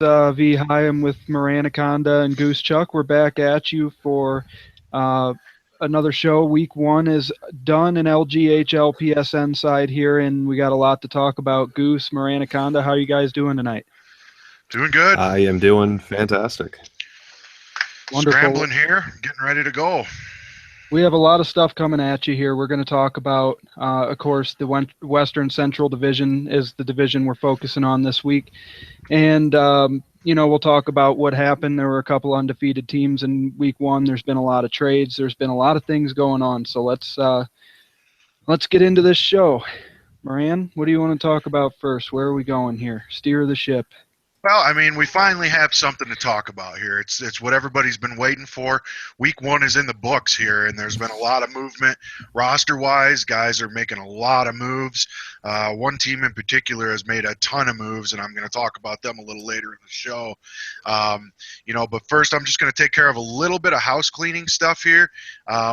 V. Hi, I'm with Maranaconda and Goose Chuck. We're back at you for uh, another show. Week one is done in LGHL PSN side here, and we got a lot to talk about. Goose, Maranaconda, how are you guys doing tonight? Doing good. I am doing fantastic. Wonderful. Scrambling here, getting ready to go. We have a lot of stuff coming at you here. We're going to talk about, of course, the Western Central Division is the division we're focusing on this week. And, we'll talk about what happened. There were a couple undefeated teams in week one. There's been a lot of trades. There's been a lot of things going on. So let's get into this show. Moran, what do you want to talk about first? Where are we going here? Steer the ship. Well, I mean, we finally have something to talk about here. It's what everybody's been waiting for. Week one is in the books here, and there's been a lot of movement roster-wise. Guys are making a lot of moves. One team in particular has made a ton of moves, and I'm going to talk about them a little later in the show. But first I'm just going to take care of a little bit of house cleaning stuff here.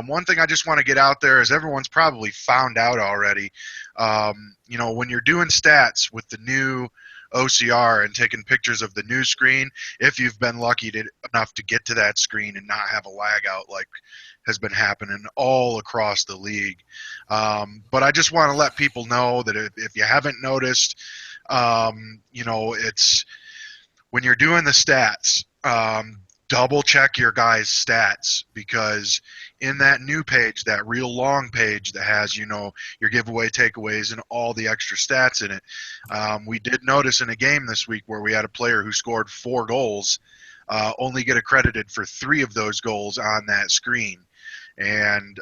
One thing I just want to get out there is everyone's probably found out already. When you're doing stats with the new OCR and taking pictures of the new screen, if you've been lucky enough to get to that screen and not have a lag out like has been happening all across the league. But I just want to let people know that if you haven't noticed, it's when you're doing the stats, double check your guys' stats, because in that new page, that real long page that has, your giveaway, takeaways, and all the extra stats in it, we did notice in a game this week where we had a player who scored 4 goals, only get accredited for 3 of those goals on that screen. And,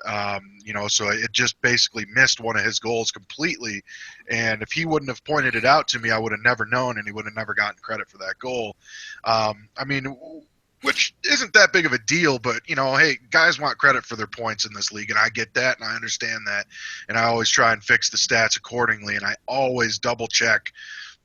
so it just basically missed one of his goals completely. And if he wouldn't have pointed it out to me, I would have never known, and he would have never gotten credit for that goal. Which isn't that big of a deal, but, hey, guys want credit for their points in this league, and I get that, and I understand that, and I always try and fix the stats accordingly, and I always double-check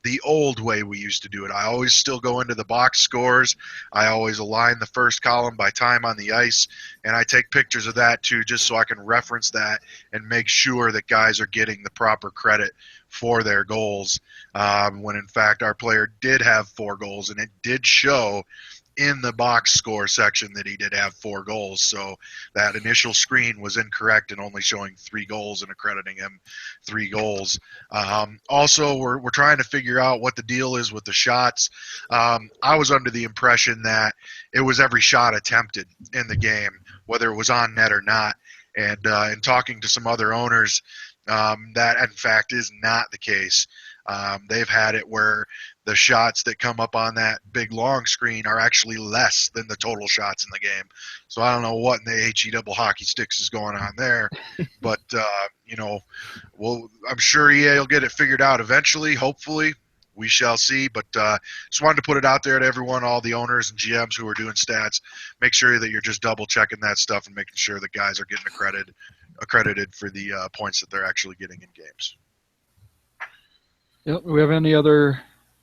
the old way we used to do it. I always still go into the box scores. I always align the first column by time on the ice, and I take pictures of that, too, just so I can reference that and make sure that guys are getting the proper credit for their goals, when, in fact, our player did have 4 goals, and it did show in the box score section that he did have 4 goals. So that initial screen was incorrect and only showing 3 goals and accrediting him 3 goals. Also, we're trying to figure out what the deal is with the shots. I was under the impression that it was every shot attempted in the game, whether it was on net or not. And in talking to some other owners, that in fact is not the case. They've had it where the shots that come up on that big long screen are actually less than the total shots in the game. So I don't know what in the HE double hockey sticks is going on there, but I'm sure EA will get it figured out eventually. Hopefully, we shall see. But just wanted to put it out there to everyone, all the owners and GMs who are doing stats. Make sure that you're just double checking that stuff and making sure that guys are getting accredited for the points that they're actually getting in games. Yep. Do we have any other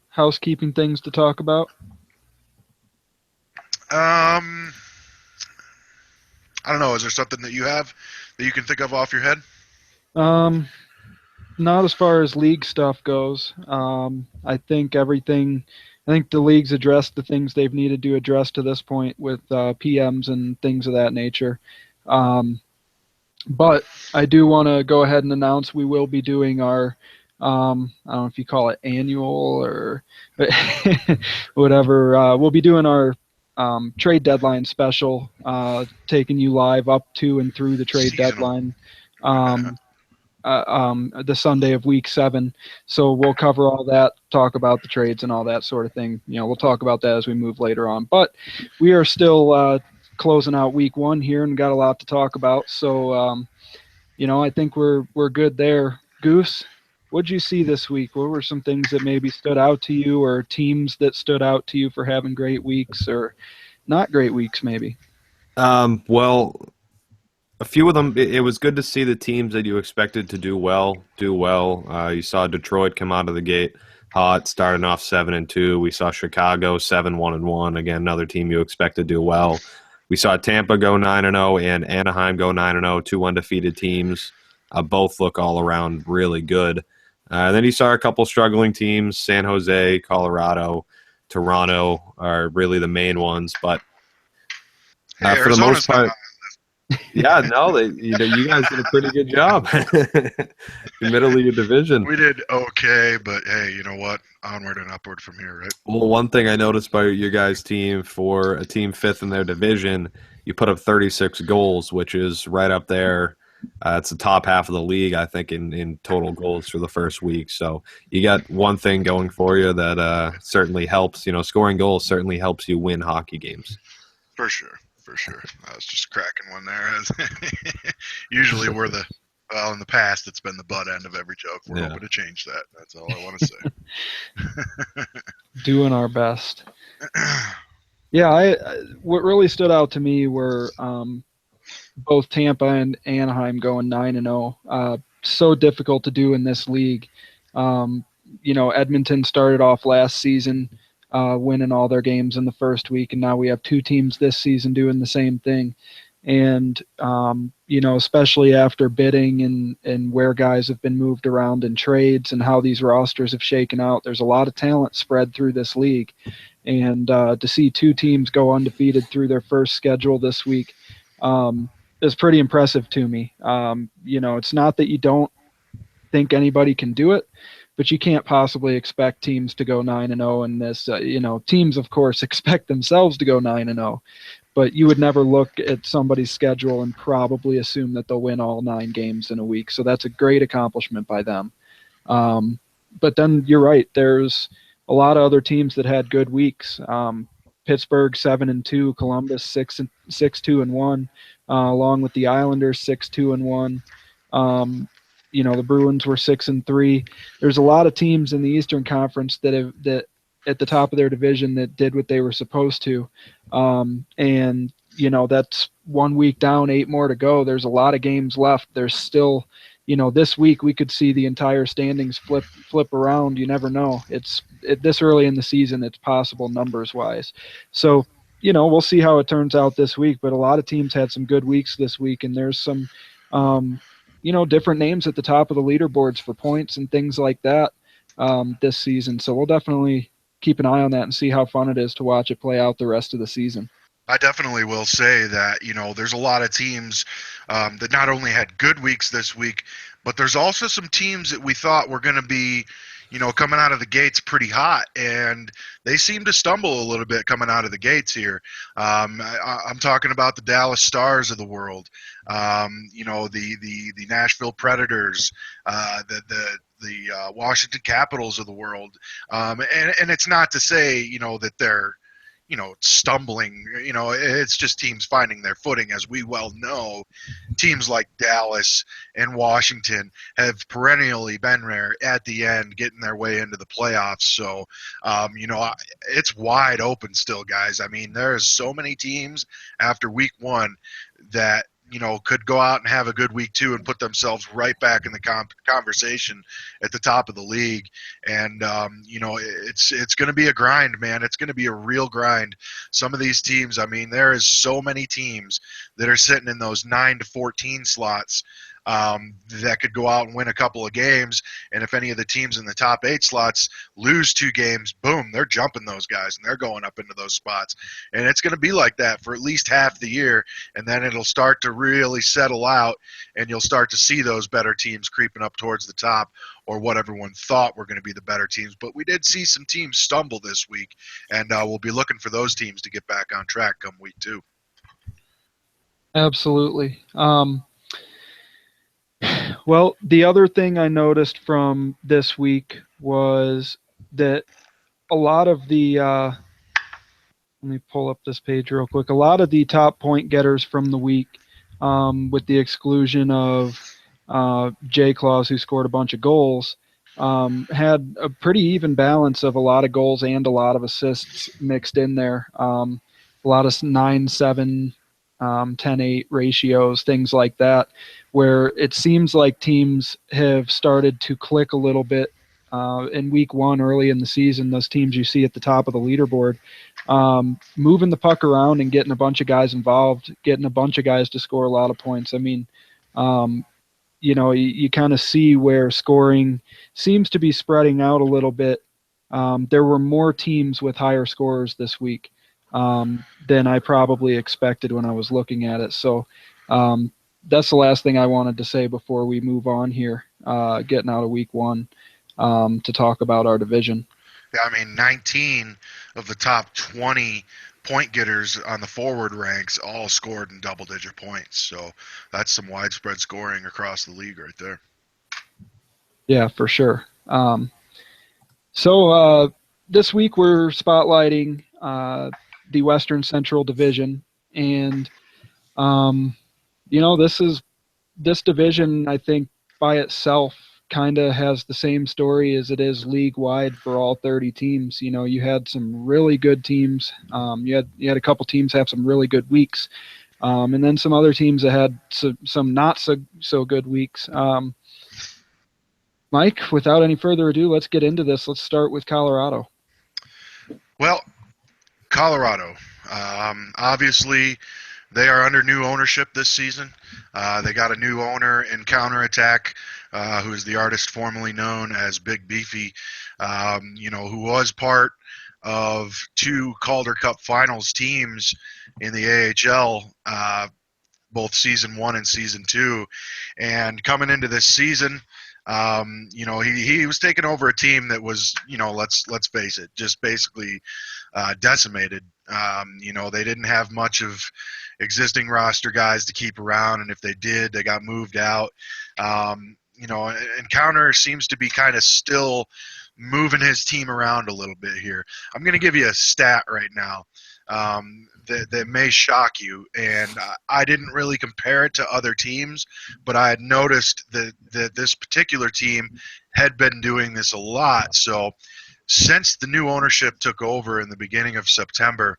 housekeeping things to talk about? I don't know. Is there something that you have that you can think of off your head? Not as far as league stuff goes. I think the league's addressed the things they've needed to address to this point with PMs and things of that nature. But I do want to go ahead and announce we will be doing our I don't know if you call it annual or whatever. We'll be doing our trade deadline special, taking you live up to and through the trade deadline, the Sunday of week 7. So we'll cover all that, talk about the trades and all that sort of thing. We'll talk about that as we move later on. But we are still closing out week 1 here and got a lot to talk about. So, I think we're good there. Goose, what did you see this week? What were some things that maybe stood out to you, or teams that stood out to you for having great weeks or not great weeks maybe? Well, a few of them, it was good to see the teams that you expected to do well. You saw Detroit come out of the gate hot, starting off 7-2. We saw Chicago 7-1-1. Again, another team you expect to do well. We saw Tampa go 9-0 and Anaheim go 9-0, 2 undefeated teams. Both look all around really good. Then you saw a couple struggling teams, San Jose, Colorado. Toronto are really the main ones. But Hey, for the most Arizona's not part, yeah, no, you guys did a pretty good job. Middle of your division. We did okay, but hey, you know what? Onward and upward from here, right? Well, one thing I noticed by your guys' team, for a team fifth in their division, you put up 36 goals, which is right up there. It's the top half of the league, I think, in total goals for the first week. So you got one thing going for you that certainly helps. Scoring goals certainly helps you win hockey games. For sure. I was just cracking one there. Usually we're in the past, it's been the butt end of every joke. We're hoping to change that. That's all I want to say. Doing our best. Yeah, what really stood out to me were both Tampa and Anaheim going 9-0. So difficult to do in this league. Edmonton started off last season winning all their games in the first week, and now we have two teams this season doing the same thing. And especially after bidding and where guys have been moved around in trades and how these rosters have shaken out, there's a lot of talent spread through this league. And to see two teams go undefeated through their first schedule this week is pretty impressive to me. It's not that you don't think anybody can do it, but you can't possibly expect teams to go 9-0 in this. Teams, of course, expect themselves to go 9-0, but you would never look at somebody's schedule and probably assume that they'll win all 9 games in a week. So that's a great accomplishment by them. But then you're right. There's a lot of other teams that had good weeks. Pittsburgh 7-2, Columbus 6-2-1, along with the Islanders 6-2-1. The Bruins were 6-3. There's a lot of teams in the Eastern Conference that at the top of their division that did what they were supposed to. That's 1 week down, 8 more to go. There's a lot of games left. There's still, this week we could see the entire standings flip around. You never know. This early in the season, it's possible numbers wise. So, we'll see how it turns out this week, but a lot of teams had some good weeks this week, and there's some, different names at the top of the leaderboards for points and things like that this season. So we'll definitely keep an eye on that and see how fun it is to watch it play out the rest of the season. I definitely will say that, there's a lot of teams that not only had good weeks this week, but there's also some teams that we thought were going to be, coming out of the gates pretty hot, and they seem to stumble a little bit coming out of the gates here. I'm talking about the Dallas Stars of the world, the Nashville Predators, the Washington Capitals of the world, and it's not to say that they're stumbling. It's just teams finding their footing. As we well know, teams like Dallas and Washington have perennially been there at the end, getting their way into the playoffs. So, it's wide open still, guys. I mean, there's so many teams after week 1 that could go out and have a good week 2 and put themselves right back in the conversation at the top of the league. And, it's going to be a grind, man. It's going to be a real grind. Some of these teams, I mean, there is so many teams that are sitting in those 9 to 14 slots that could go out and win a couple of games. And if any of the teams in the top 8 slots lose 2 games, boom, they're jumping those guys and they're going up into those spots. And it's going to be like that for at least half the year. And then it'll start to really settle out, and you'll start to see those better teams creeping up towards the top, or what everyone thought were going to be the better teams. But we did see some teams stumble this week, and we'll be looking for those teams to get back on track come week 2. Absolutely. Well, the other thing I noticed from this week was that a lot of the let me pull up this page real quick. A lot of the top point getters from the week, with the exclusion of Jay Claus, who scored a bunch of goals, had a pretty even balance of a lot of goals and a lot of assists mixed in there. A lot of 9-7, 10-8 ratios, things like that, where it seems like teams have started to click a little bit in week 1 early in the season. Those teams you see at the top of the leaderboard, moving the puck around and getting a bunch of guys involved, getting a bunch of guys to score a lot of points. I mean, you kind of see where scoring seems to be spreading out a little bit there were more teams with higher scores this week than I probably expected when I was looking at it. So that's the last thing I wanted to say before we move on here, getting out of week one, to talk about our division. Yeah, I mean, 19 of the top 20 point getters on the forward ranks all scored in double-digit points. So that's some widespread scoring across the league right there. Yeah, for sure. So this week we're spotlighting the Western Central Division, and this division, I think, by itself kind of has the same story as it is league-wide for all 30 teams. You had some really good teams. You had a couple teams have some really good weeks, and then some other teams that had some not so good weeks. Mike, without any further ado, let's get into this. Let's start with Colorado. Well, Colorado, obviously, they are under new ownership this season. They got a new owner in Counterattack, who is the artist formerly known as Big Beefy, who was part of 2 Calder Cup Finals teams in the AHL, both Season 1 and Season 2. And coming into this season, he was taking over a team that was, let's face it, just basically decimated. They didn't have much of existing roster guys to keep around, and if they did, they got moved out. And Counter seems to be kind of still moving his team around a little bit here. I'm going to give you a stat right now that may shock you, and I didn't really compare it to other teams, but I had noticed that this particular team had been doing this a lot. So since the new ownership took over in the beginning of September,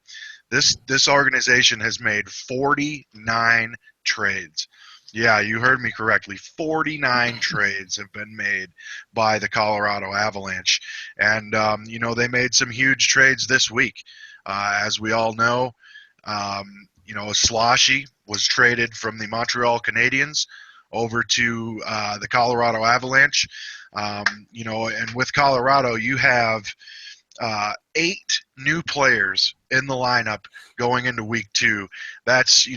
this organization has made 49 trades. Yeah, you heard me correctly. 49 trades have been made by the Colorado Avalanche. And, they made some huge trades this week. As we all know, Sloshy was traded from the Montreal Canadiens over to the Colorado Avalanche. And with Colorado, you have 8 new players in the lineup going into week 2. That's,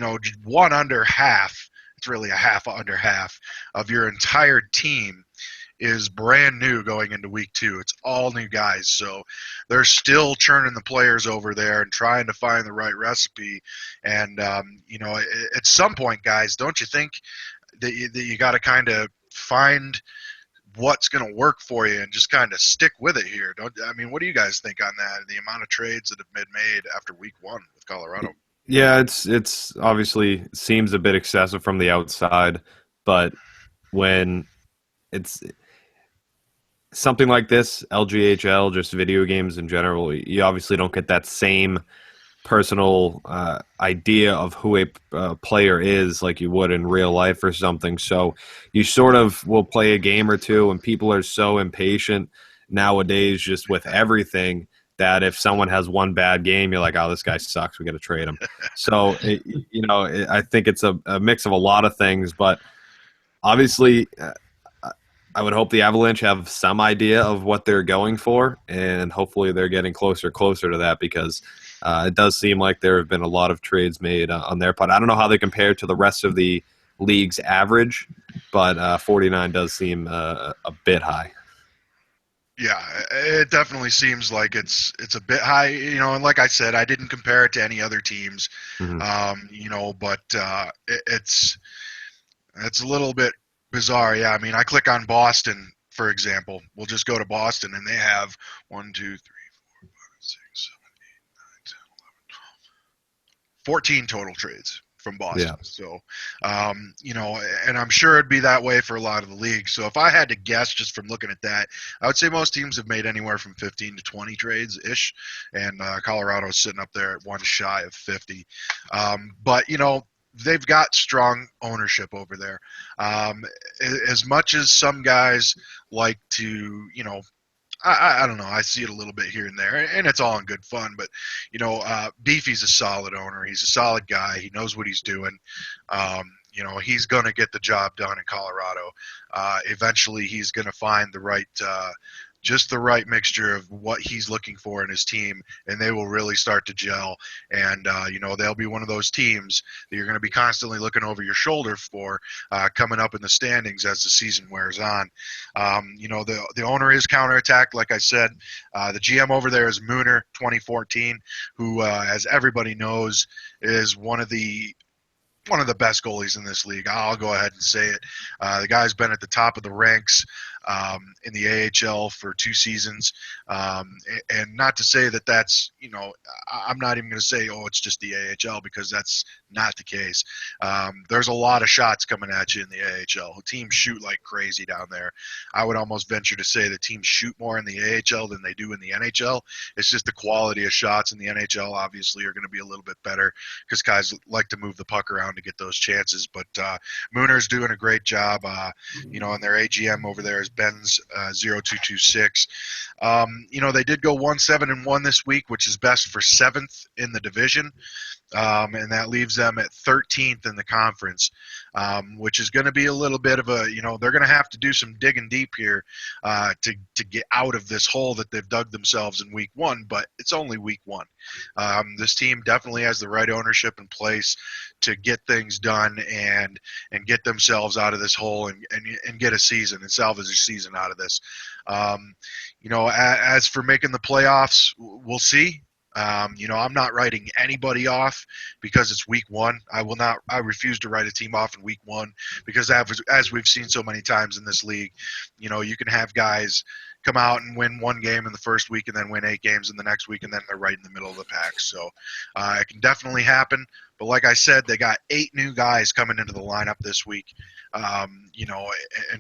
one under half. It's really a half under half of your entire team is brand new going into week 2. It's all new guys. So they're still churning the players over there and trying to find the right recipe. And, at some point, guys, don't you think that you got to kind of find what's going to work for you and just kind of stick with it here? What do you guys think on that? The amount of trades that have been made after week 1 with Colorado? Yeah, it's obviously seems a bit excessive from the outside, but when it's something like this, LGHL, just video games in general, you obviously don't get that same personal idea of who a player is like you would in real life or something. So you sort of will play a game or two, and people are so impatient nowadays just with everything that if someone has one bad game, you're like, oh, this guy sucks, we got to trade him. So, I think it's a mix of a lot of things, but obviously I would hope the Avalanche have some idea of what they're going for, and hopefully they're getting closer to that, because it does seem like there have been a lot of trades made on their part. I don't know how they compare to the rest of the league's average, but 49 does seem a bit high. Yeah, it definitely seems like it's a bit high, and like I said, I didn't compare it to any other teams, Mm-hmm. but it's a little bit bizarre. Yeah, I click on Boston, for example. We'll just go to Boston, and they have 1, 2, 3, 4, 5, 6, 7, 8, 9, 10, 11, 12, 14 total trades from Boston. Yeah. So, and I'm sure it'd be that way for a lot of the leagues. So if I had to guess just from looking at that, I would say most teams have made anywhere from 15 to 20 trades-ish, and Colorado's sitting up there at one shy of 50. But, they've got strong ownership over there. As much as some guys like to, I don't know. I see it a little bit here and there, and it's all in good fun. But, Beefy's a solid owner. He's a solid guy. He knows what he's doing. He's going to get the job done in Colorado. Eventually, he's going to find the right just the right mixture of what he's looking for in his team, and they will really start to gel. And, they'll be one of those teams that you're going to be constantly looking over your shoulder for coming up in the standings as the season wears on. The owner is counterattack, like I said. The GM over there is Mooner, 2014, who, as everybody knows, is one of the best goalies in this league. I'll go ahead and say it. The guy's been at the top of the ranks in the AHL for 2 seasons. And not to say that that's, I'm not even going to say, it's just the AHL, because that's not the case. There's a lot of shots coming at you in the AHL. Teams shoot like crazy down there. I would almost venture to say that teams shoot more in the AHL than they do in the NHL. It's just the quality of shots in the NHL obviously are going to be a little bit better because guys like to move the puck around to get those chances. But Mooner's doing a great job. And their AGM over there is Ben's 0226. They did go 1-7-1 this week, which is best for 7th in the division. And that leaves them at 13th in the conference, which is going to be a little bit of a, they're going to have to do some digging deep here to get out of this hole that they've dug themselves in week 1, but it's only week 1. This team definitely has the right ownership in place to get things done and get themselves out of this hole and get a season and salvage a season out of this. As for making the playoffs, we'll see. I'm not writing anybody off because it's week 1. I refuse to write a team off in week 1 because as we've seen so many times in this league, you can have guys come out and win 1 game in the first week and then win 8 games in the next week, and then they're right in the middle of the pack. So it can definitely happen. But like I said, they got 8 new guys coming into the lineup this week, and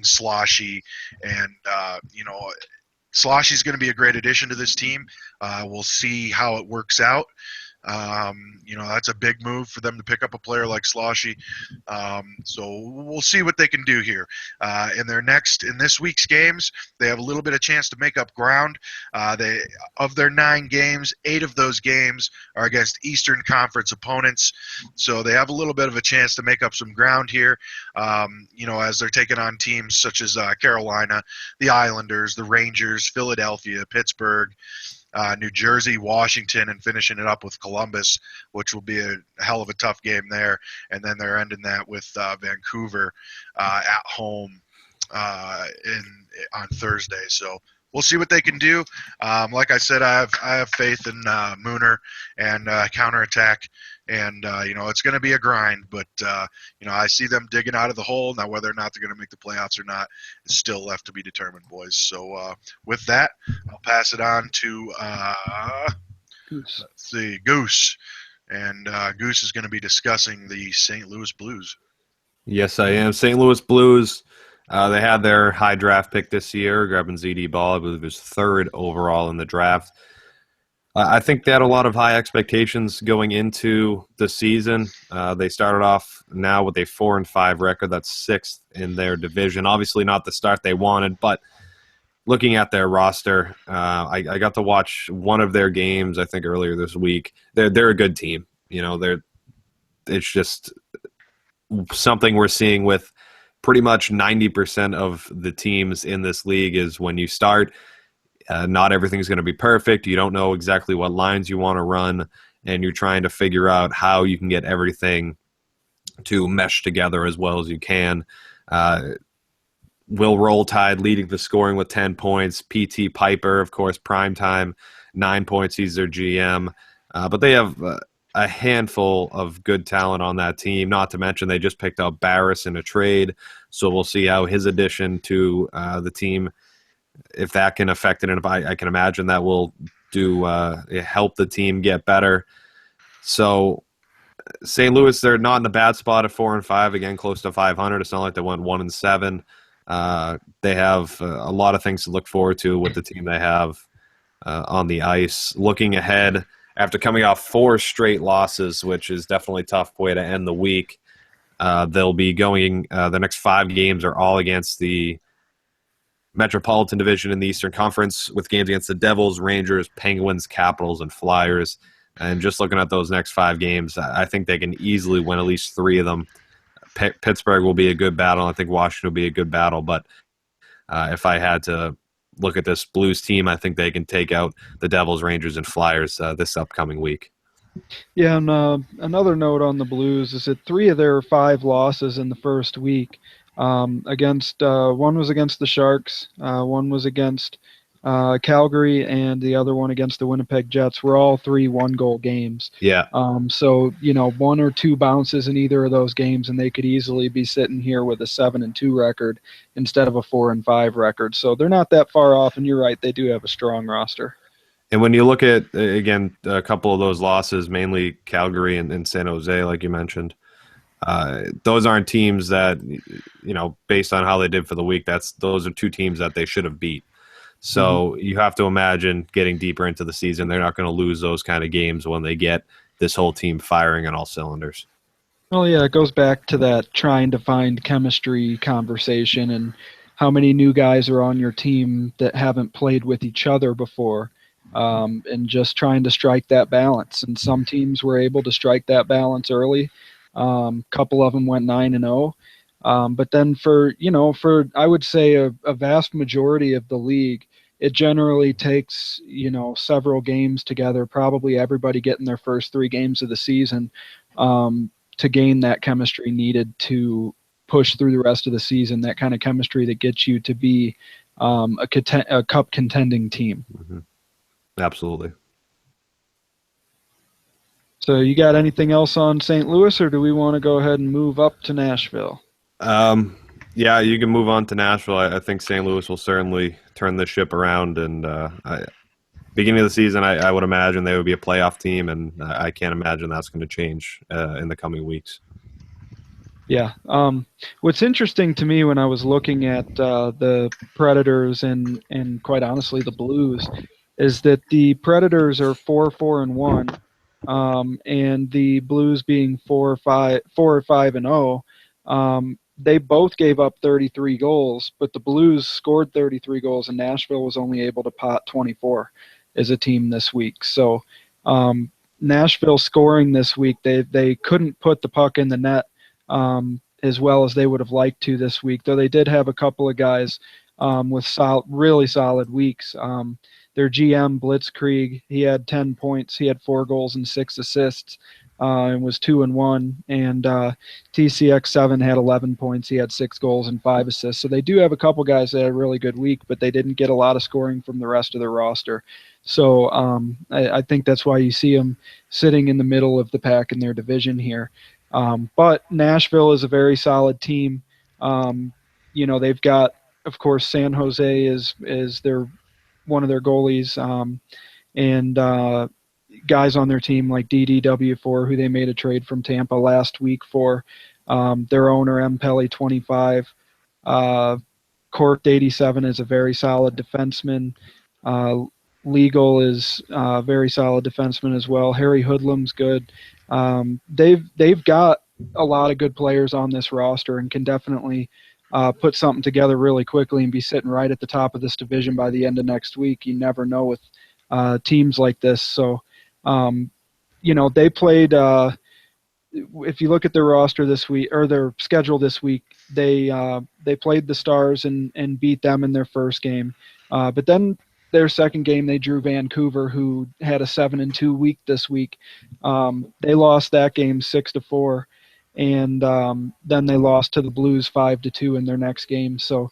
Sloshy and, Sloshy's going to be a great addition to this team. We'll see how it works out. That's a big move for them to pick up a player like Sloshy. So we'll see what they can do here. In this week's games, they have a little bit of chance to make up ground. Of their 9 games, 8 of those games are against Eastern Conference opponents. So they have a little bit of a chance to make up some ground here, as they're taking on teams such as Carolina, the Islanders, the Rangers, Philadelphia, Pittsburgh, New Jersey, Washington, and finishing it up with Columbus, which will be a hell of a tough game there. And then they're ending that with Vancouver at home on Thursday. So we'll see what they can do. Like I said, I have faith in Mooner and counterattack. And, it's going to be a grind, but, I see them digging out of the hole. Now, whether or not they're going to make the playoffs or not is still left to be determined, boys. So with that, I'll pass it on to Goose. Let's see, Goose. And Goose is going to be discussing the St. Louis Blues. Yes, I am. St. Louis Blues, they had their high draft pick this year, grabbing ZD Ball. I believe it was 3rd overall in the draft. I think they had a lot of high expectations going into the season. They started off now with a 4-5 record. That's 6th in their division. Obviously not the start they wanted, but looking at their roster, I got to watch one of their games, I think, earlier this week. They're a good team. It's just something we're seeing with pretty much 90% of the teams in this league is when you start – not everything's going to be perfect. You don't know exactly what lines you want to run, and you're trying to figure out how you can get everything to mesh together as well as you can. Will Rolltide leading the scoring with 10 points. P.T. Piper, of course, primetime, 9 points. He's their GM. But they have a handful of good talent on that team, not to mention they just picked up Barris in a trade, so we'll see how his addition to the team, if that can affect it, and if I can imagine that will help the team get better. So St. Louis, they're not in a bad spot at 4-5, again, close to 500. It's not like they went 1-7. They have a lot of things to look forward to with the team they have on the ice. Looking ahead, after coming off 4 straight losses, which is definitely a tough way to end the week, they'll be going the next 5 games are all against the Metropolitan Division in the Eastern Conference, with games against the Devils, Rangers, Penguins, Capitals, and Flyers. And just looking at those next 5 games, I think they can easily win at least 3 of them. Pittsburgh will be a good battle. I think Washington will be a good battle. But if I had to look at this Blues team, I think they can take out the Devils, Rangers, and Flyers this upcoming week. Yeah, and another note on the Blues is that 3 of their 5 losses in the first week against one was against the Sharks, one was against Calgary, and the other one against the Winnipeg Jets were all 3 one-goal games. Yeah. So 1 or 2 bounces in either of those games, and they could easily be sitting here with a 7-2 record instead of a 4-5 record. So they're not that far off, and you're right, they do have a strong roster. And when you look at, again, a couple of those losses, mainly Calgary and San Jose, like you mentioned, those aren't teams that, based on how they did for the week, those are 2 teams that they should have beat. So you have to imagine getting deeper into the season, they're not going to lose those kind of games when they get this whole team firing on all cylinders. Well, yeah, it goes back to that trying to find chemistry conversation and how many new guys are on your team that haven't played with each other before. And just trying to strike that balance. And some teams were able to strike that balance early. A couple of them went 9-0. But then for I would say a vast majority of the league, it generally takes, several games together, probably everybody getting their first 3 games of the season to gain that chemistry needed to push through the rest of the season, that kind of chemistry that gets you to be a cup contending team. Mm-hmm. Absolutely. So you got anything else on St. Louis, or do we want to go ahead and move up to Nashville? Yeah, you can move on to Nashville. I think St. Louis will certainly turn this ship around. And beginning of the season, I would imagine they would be a playoff team, and I can't imagine that's going to change in the coming weeks. Yeah. What's interesting to me when I was looking at the Predators and quite honestly the Blues is that the Predators are 4-4-1, and the Blues being 4-5-0. They both gave up 33 goals, but the Blues scored 33 goals, and Nashville was only able to pot 24 as a team this week. So Nashville scoring this week, they couldn't put the puck in the net as well as they would have liked to this week, though they did have a couple of guys with really solid weeks. Their GM, Blitzkrieg, he had 10 points. He had 4 goals and 6 assists and was 2-1. And TCX7 had 11 points. He had 6 goals and 5 assists. So they do have a couple guys that had a really good week, but they didn't get a lot of scoring from the rest of their roster. So I think that's why you see them sitting in the middle of the pack in their division here. But Nashville is a very solid team. They've got, of course, San Jose is one of their goalies, and guys on their team like DDW4, who they made a trade from Tampa last week for, their owner, M. Pelly 25. Cork 87 is a very solid defenseman. Legal is a very solid defenseman as well. Harry Hoodlum's good. They've got a lot of good players on this roster and can definitely put something together really quickly and be sitting right at the top of this division by the end of next week. You never know with teams like this. So, they played, if you look at their roster this week, or their schedule this week, they played the Stars and beat them in their first game. But then their second game, they drew Vancouver, who had a 7-2 week this week. They lost that game 6-4. And then they lost to the Blues 5-2 in their next game. So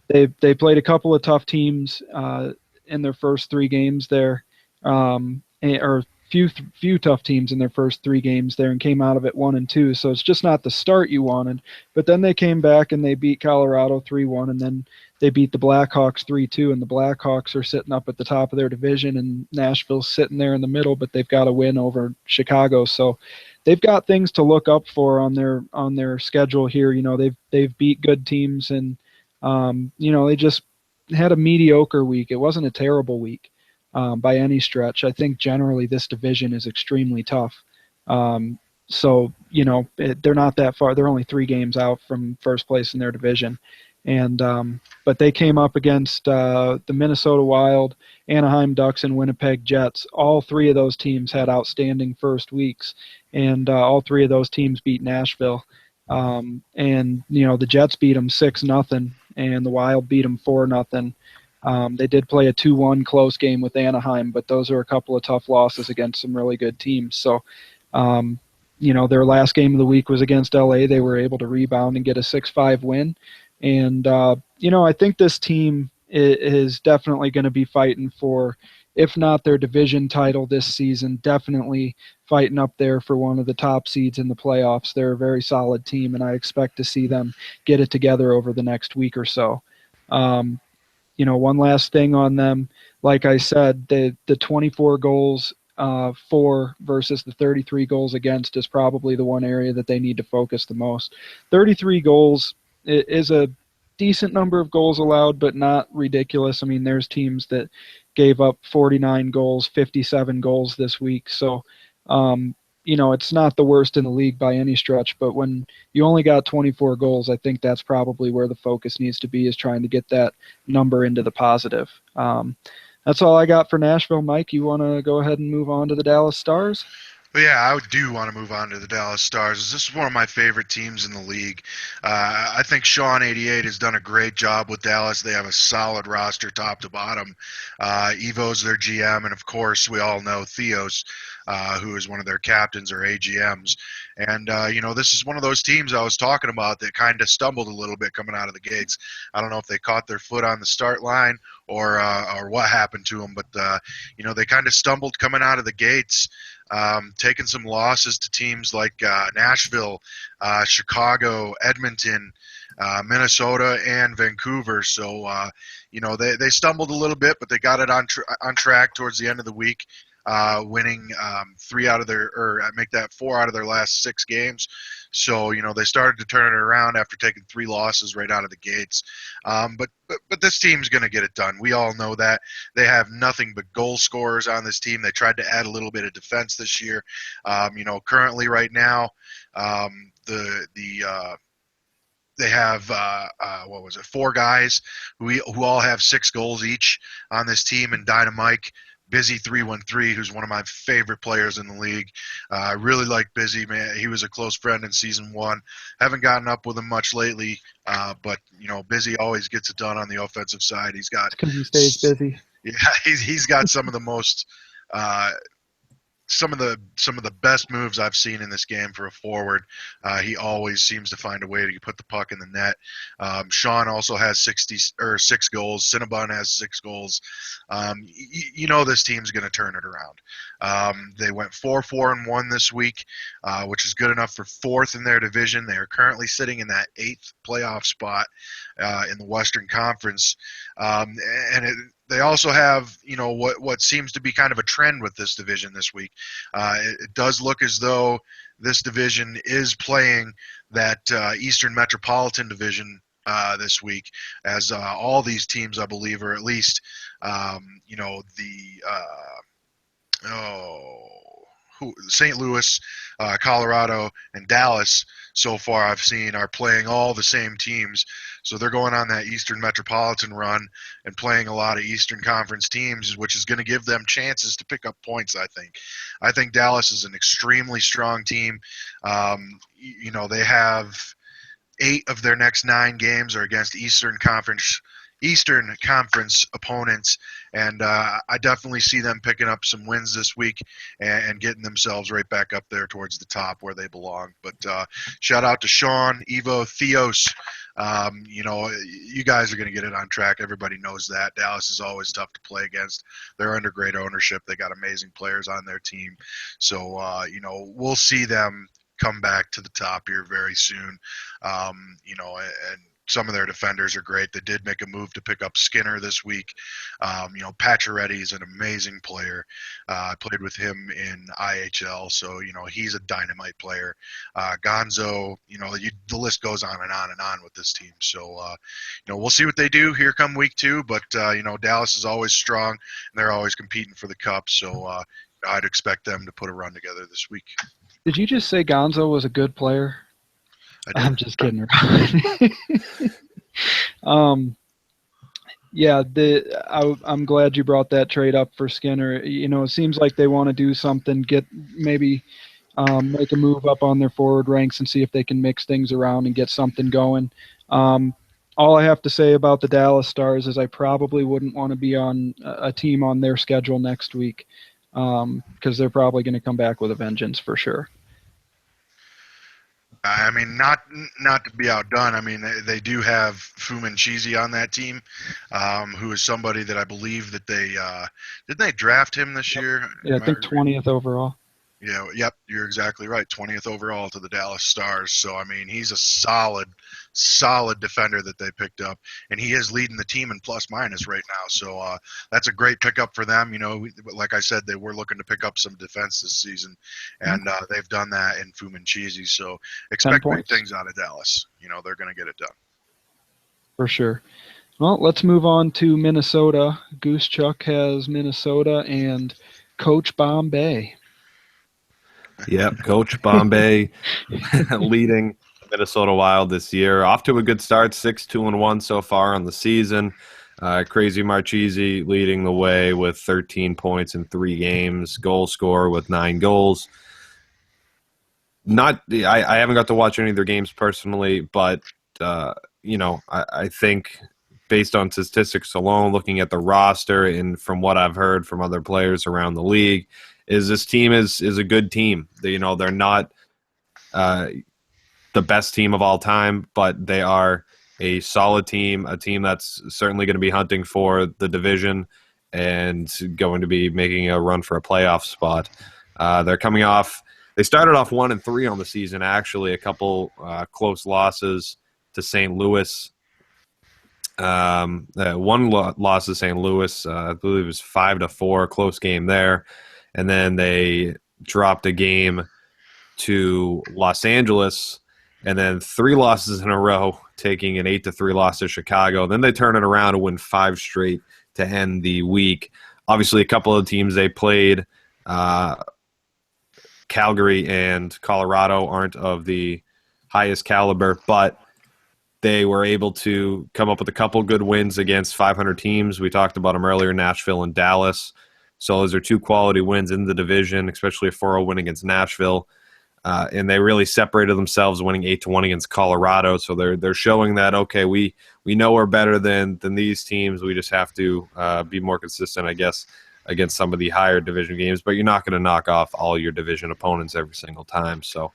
they played a couple of tough teams in their first 3 games there, or few tough teams in their first 3 games there, and came out of it 1-2. So it's just not the start you wanted. But then they came back and they beat Colorado 3-1, and then they beat the Blackhawks 3-2. And the Blackhawks are sitting up at the top of their division, and Nashville's sitting there in the middle, but they've got a win over Chicago. So they've got things to look up for on their schedule here. They've beat good teams, and they just had a mediocre week. It wasn't a terrible week by any stretch. I think generally this division is extremely tough. So they're not that far. They're only 3 games out from first place in their division, and but they came up against the Minnesota Wild, Anaheim Ducks, and Winnipeg Jets. All 3 of those teams had outstanding first weeks, and all 3 of those teams beat Nashville. And the Jets beat them 6-0, and the Wild beat them 4-0. They did play a 2-1 close game with Anaheim, but those are a couple of tough losses against some really good teams. So, their last game of the week was against LA. They were able to rebound and get a 6-5 win. And, I think this team is definitely going to be fighting for, if not their division title this season, definitely fighting up there for one of the top seeds in the playoffs. They're a very solid team, and I expect to see them get it together over the next week or so. One last thing on them, like I said, the 24 goals for versus the 33 goals against is probably the one area that they need to focus the most. 33 goals is a decent number of goals allowed, but not ridiculous. I mean, there's teams that gave up 49 goals, 57 goals this week. So, it's not the worst in the league by any stretch, but when you only got 24 goals, I think that's probably where the focus needs to be, is trying to get that number into the positive. That's all I got for Nashville. Mike, you want to go ahead and move on to the Dallas Stars? But yeah, I do want to move on to the Dallas Stars. This is one of my favorite teams in the league. I think Sean 88 has done a great job with Dallas. They have a solid roster top to bottom. Evo's their GM, and of course, we all know Theos, who is one of their captains or AGMs. And, this is one of those teams I was talking about that kind of stumbled a little bit coming out of the gates. I don't know if they caught their foot on the start line or what happened to them, but, they kind of stumbled coming out of the gates. Taking some losses to teams like Nashville, Chicago, Edmonton, Minnesota, and Vancouver. So, they stumbled a little bit, but they got it on track towards the end of the week, winning 4 out of their last 6 games. So, they started to turn it around after taking 3 losses right out of the gates. But this team's going to get it done. We all know that. They have nothing but goal scorers on this team. They tried to add a little bit of defense this year. Currently right now, they have 4 guys who all have 6 goals each on this team, and Dynamite. Busy 313, who's one of my favorite players in the league. I really like Busy, man. He was a close friend in season 1. Haven't gotten up with him much lately, but Busy always gets it done on the offensive side. He's got because he stays busy. Yeah, he's got some of the most some of the best moves I've seen in this game for a forward. He always seems to find a way to put the puck in the net. Sean also has 6 goals. Cinnabon has 6 goals. This team's going to turn it around. They went 4-4-1 this week, which is good enough for 4th in their division. They are currently sitting in that 8th playoff spot in the Western Conference, they also have, what seems to be kind of a trend with this division this week. It does look as though this division is playing that Eastern Metropolitan Division this week, as all these teams, I believe, are at least, St. Louis, Colorado, and Dallas so far I've seen are playing all the same teams. So they're going on that Eastern Metropolitan run and playing a lot of Eastern Conference teams, which is going to give them chances to pick up points, I think. I think Dallas is an extremely strong team. They have 8 of their next 9 games are against Eastern Conference opponents, and I definitely see them picking up some wins this week and getting themselves right back up there towards the top where they belong. But shout out to Sean, Evo, Theos. You guys are going to get it on track. Everybody knows that. Dallas is always tough to play against. They're under great ownership. They got amazing players on their team. So, we'll see them come back to the top here very soon. And some of their defenders are great. They did make a move to pick up Skinner this week. Pacioretty is an amazing player. I played with him in IHL, so, he's a dynamite player. Gonzo, the list goes on and on and on with this team. So, we'll see what they do here come week 2, but, Dallas is always strong, and they're always competing for the cup, so I'd expect them to put a run together this week. Did you just say Gonzo was a good player? I'm just kidding. I'm glad you brought that trade up for Skinner. It seems like they want to do something, make a move up on their forward ranks and see if they can mix things around and get something going. all I have to say about the Dallas Stars is I probably wouldn't want to be on a team on their schedule next week, because they're probably going to come back with a vengeance for sure. I mean, not to be outdone. I mean, they do have Fumin Cheesy on that team, who is somebody that I believe that didn't they draft him this year? Yeah, I think 20th overall. Yeah, yep, you're exactly right. 20th overall to the Dallas Stars. So, I mean, he's a solid defender that they picked up, and he is leading the team in plus-minus right now. So that's a great pickup for them. You know, like I said, they were looking to pick up some defense this season, and they've done that in Fumin Cheesy. So expect big things out of Dallas. You know, they're going to get it done. For sure. Well, let's move on to Minnesota. Goose Chuck has Minnesota and Coach Bombay. Yep, Coach Bombay leading Minnesota Wild this year. Off to a good start, 6-2-1 so far on the season. Crazy Marchese leading the way with 13 points in 3 games. Goal scorer with 9 goals. I haven't got to watch any of their games personally, but I think based on statistics alone, looking at the roster and from what I've heard from other players around the league, is this team is a good team. They're not the best team of all time, but they are a solid team, a team that's certainly going to be hunting for the division and going to be making a run for a playoff spot. They're coming off. They started off 1-3 on the season. Actually, a couple close losses to St. Louis. One loss to St. Louis, I believe it was 5-4, close game there. And then they dropped a game to Los Angeles, and then 3 losses in a row, taking an 8-3 loss to Chicago. Then they turn it around and win 5 straight to end the week. Obviously, a couple of teams they played, Calgary and Colorado, aren't of the highest caliber, but they were able to come up with a couple good wins against 500 teams. We talked about them earlier, Nashville and Dallas. So those are 2 quality wins in the division, especially a 4-0 win against Nashville. And they really separated themselves, winning 8-1 against Colorado. So they're showing that, okay, we know we're better than these teams. We just have to be more consistent, I guess, against some of the higher division games. But you're not going to knock off all your division opponents every single time. So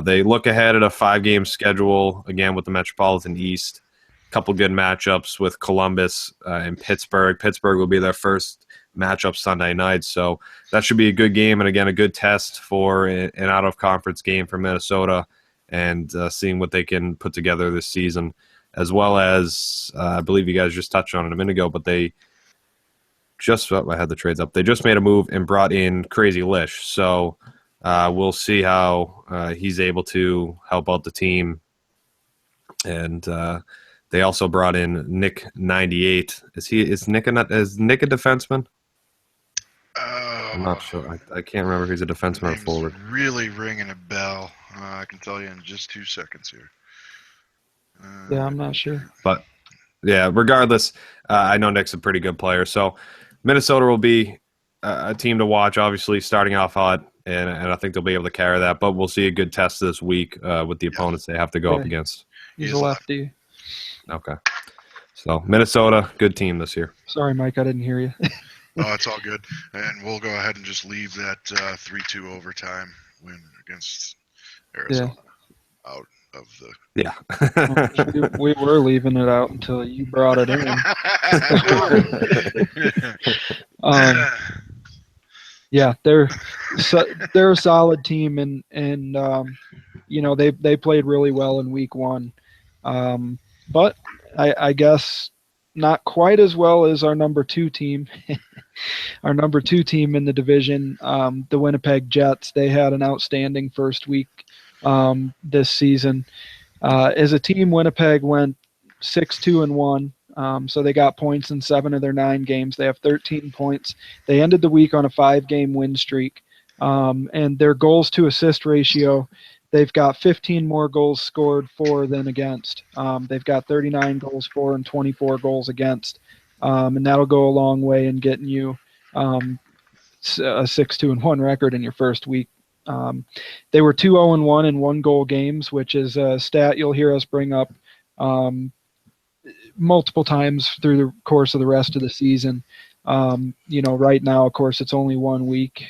they look ahead at a 5-game schedule, again, with the Metropolitan East. A couple good matchups with Columbus and Pittsburgh. Pittsburgh will be their first matchup Sunday night, so that should be a good game, and again, a good test for an out-of-conference game for Minnesota, and seeing what they can put together this season, as well as I believe you guys just touched on it a minute ago, but they just I had the trades up. They just made a move and brought in Crazy Lish, so we'll see how he's able to help out the team. And they also brought in Nick 98. Is Nick a defenseman? I'm not sure. I can't remember if he's a defenseman or forward. Really ringing a bell. I can tell you in just 2 seconds here. Yeah, I'm not sure. But yeah, regardless, I know Nick's a pretty good player. So Minnesota will be a team to watch. Obviously, starting off hot, and I think they'll be able to carry that. But we'll see a good test this week with the opponents they have to go up against. He's a lefty. Okay. So Minnesota, good team this year. Sorry, Mike, I didn't hear you. Oh, it's all good. And we'll go ahead and just leave that 3-2 overtime win against Arizona out of the... Yeah. we were leaving it out until you brought it in. Yeah, they're a solid team, and they played really well in week 1. But I guess not quite as well as our number 2 team. Our number 2 team in the division, the Winnipeg Jets. They had an outstanding first week this season. As a team, Winnipeg went 6-2-1. So they got points in 7 of their 9 games. They have 13 points. They ended the week on a 5-game win streak. And their goals to assist ratio, they've got 15 more goals scored for than against. They've got 39 goals for and 24 goals against. And that'll go a long way in getting you a 6-2-1 record in your first week. They were 2-0-1 in 1-goal games, which is a stat you'll hear us bring up multiple times through the course of the rest of the season. Right now, of course, it's only 1 week.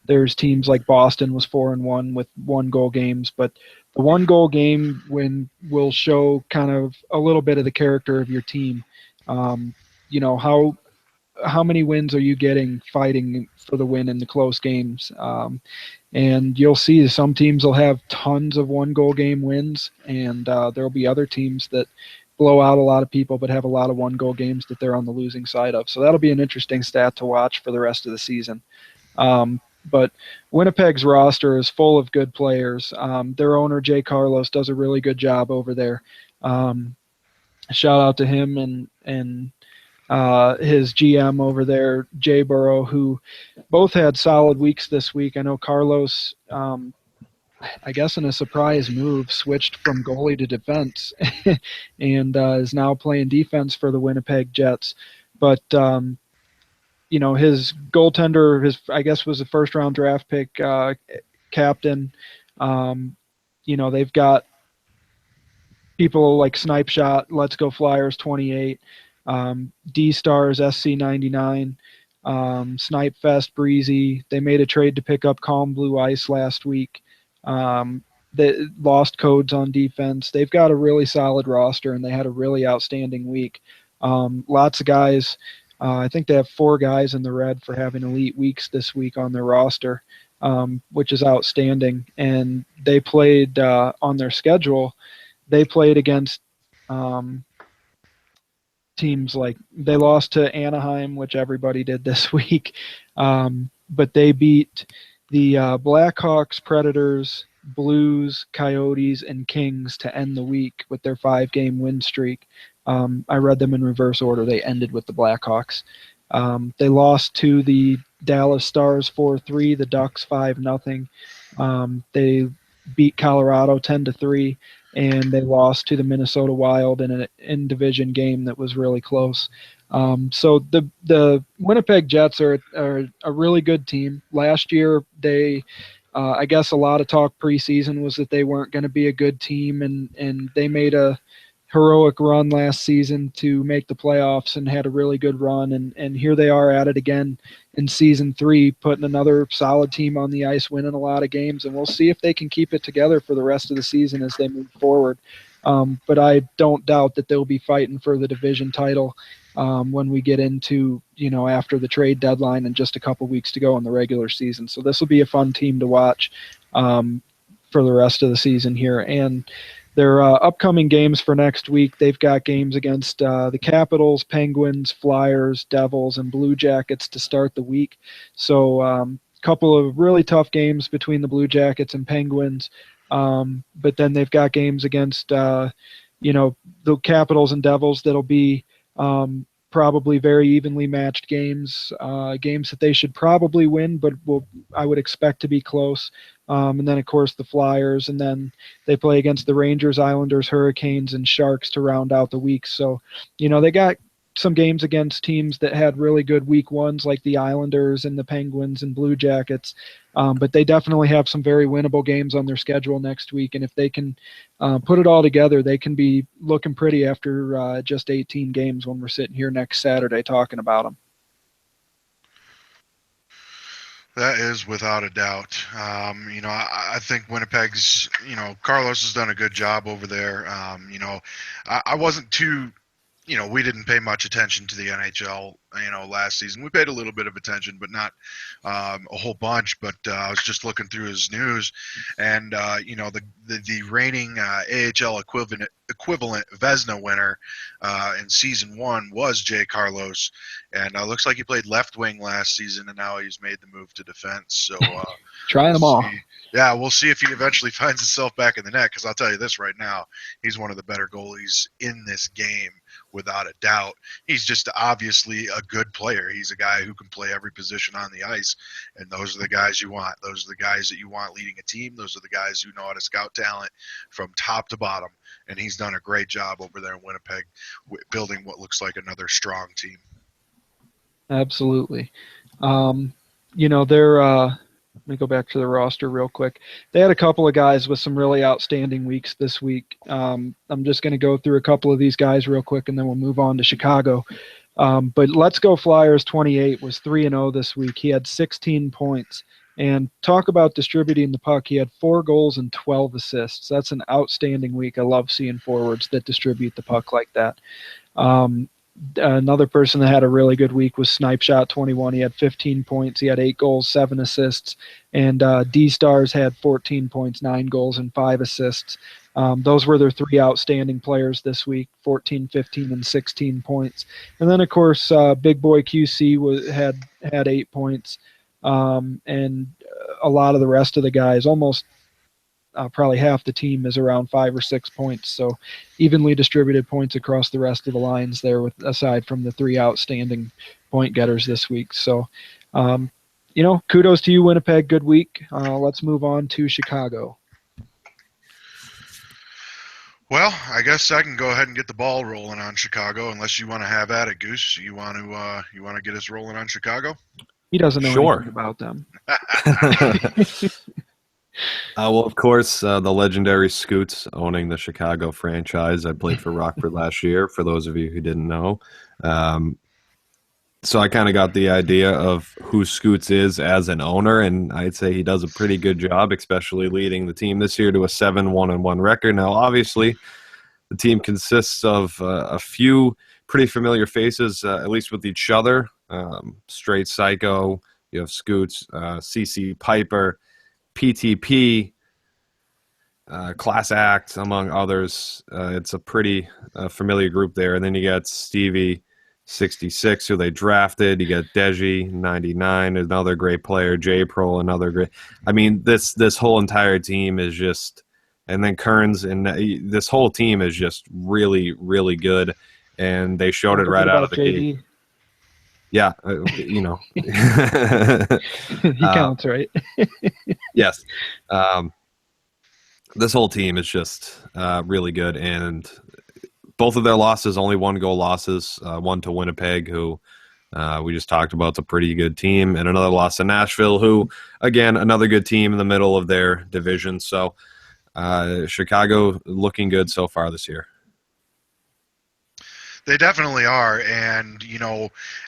There's teams like Boston was 4-1 with 1-goal games, but the 1-goal game win will show kind of a little bit of the character of your team. How many wins are you getting fighting for the win in the close games? And you'll see some teams will have tons of 1-goal game wins, and there'll be other teams that blow out a lot of people but have a lot of 1-goal games that they're on the losing side of. So that'll be an interesting stat to watch for the rest of the season. But Winnipeg's roster is full of good players. Their owner, Jay Carlos, does a really good job over there. Shout out to him and his GM over there, Jay Burrow, who both had solid weeks this week. I know Carlos, I guess in a surprise move, switched from goalie to defense and is now playing defense for the Winnipeg Jets. But his goaltender, I guess was a first-round draft pick captain. They've got people like Snipe Shot, Let's Go Flyers 28, D-Stars SC99, Snipe Fest Breezy. They made a trade to pick up Calm Blue Ice last week. They lost codes on defense. They've got a really solid roster, and they had a really outstanding week. Lots of guys. I think they have 4 guys in the red for having elite weeks this week on their roster, which is outstanding. And they played on their schedule. They played against teams like they lost to Anaheim, which everybody did this week. But they beat the Blackhawks, Predators, Blues, Coyotes, and Kings to end the week with their 5-game win streak. I read them in reverse order. They ended with the Blackhawks. They lost to the Dallas Stars 4-3, the Ducks 5-0. They beat Colorado 10-3, and they lost to the Minnesota Wild in an in-division game that was really close. So the Winnipeg Jets are a really good team. Last year, I guess a lot of talk preseason was that they weren't going to be a good team, and they made a heroic run last season to make the playoffs and had a really good run. And here they are at it again in season 3, putting another solid team on the ice, winning a lot of games. And we'll see if they can keep it together for the rest of the season as they move forward. But I don't doubt that they'll be fighting for the division title when we get into, after the trade deadline and just a couple weeks to go in the regular season. So this will be a fun team to watch for the rest of the season here. And their upcoming games for next week, they've got games against the Capitals, Penguins, Flyers, Devils, and Blue Jackets to start the week. So a couple of really tough games between the Blue Jackets and Penguins. But then they've got games against, the Capitals and Devils that'll be probably very evenly matched games, games that they should probably win, but I would expect to be close. And then, of course, the Flyers, and then they play against the Rangers, Islanders, Hurricanes, and Sharks to round out the week. So, they got some games against teams that had really good week ones, like the Islanders and the Penguins and Blue Jackets. But they definitely have some very winnable games on their schedule next week. And if they can put it all together, they can be looking pretty after just 18 games when we're sitting here next Saturday talking about them. That is without a doubt. I think Winnipeg's, Carlos has done a good job over there. I wasn't too, we didn't pay much attention to the NHL, last season. We paid a little bit of attention, but not a whole bunch. But I was just looking through his news, and the reigning AHL equivalent Vezina winner in season 1 was Jay Carlos, and looks like he played left wing last season, and now he's made the move to defense. So trying them all. Yeah, we'll see if he eventually finds himself back in the net, because I'll tell you this right now, he's one of the better goalies in this game, without a doubt. He's just obviously a good player. He's a guy who can play every position on the ice, and those are the guys you want. Those are the guys that you want leading a team. Those are the guys who know how to scout talent from top to bottom, and he's done a great job over there in Winnipeg building what looks like another strong team. Absolutely. Let me go back to the roster real quick. They had a couple of guys with some really outstanding weeks this week. I'm just going to go through a couple of these guys real quick, and then we'll move on to Chicago. But Let's Go Flyers 28 was 3-0 this week. He had 16 points. And talk about distributing the puck. He had 4 goals and 12 assists. That's an outstanding week. I love seeing forwards that distribute the puck like that. Another person that had a really good week was Snipe Shot 21. He had 15 points. He had 8 goals, 7 assists. And D-Stars had 14 points, 9 goals, and 5 assists. Those were their 3 outstanding players this week, 14, 15, and 16 points. And then, of course, Big Boy QC had 8 points. And a lot of the rest of the guys, almost probably half the team, is around 5 or 6 points. So evenly distributed points across the rest of the lines there, aside from the 3 outstanding point getters this week. So, kudos to you, Winnipeg. Good week. Let's move on to Chicago. Well, I guess I can go ahead and get the ball rolling on Chicago, unless you want to have at it, Goose. You want to get us rolling on Chicago? He doesn't know Sure. anything about them. Well, of course, the legendary Scoots owning the Chicago franchise. I played for Rockford last year, for those of you who didn't know. So I kind of got the idea of who Scoots is as an owner, and I'd say he does a pretty good job, especially leading the team this year to a 7-1-1 record. Now, obviously, the team consists of a few pretty familiar faces, at least with each other. Straight Psycho, you have Scoots, CC Piper, PTP, Class Act, among others. It's a pretty familiar group there. And then you got Stevie 66, who they drafted. You got Deji 99, another great player. J Pro, another great. I mean, this whole entire team is just, and then Kearns, and this whole team is just really, really good. And they showed it right out of the gate. Yeah, He counts, right? Yes. This whole team is just really good, and both of their losses, only 1-goal losses, one to Winnipeg, who we just talked about, is a pretty good team, and another loss to Nashville, who, again, another good team in the middle of their division. So Chicago looking good so far this year. They definitely are, and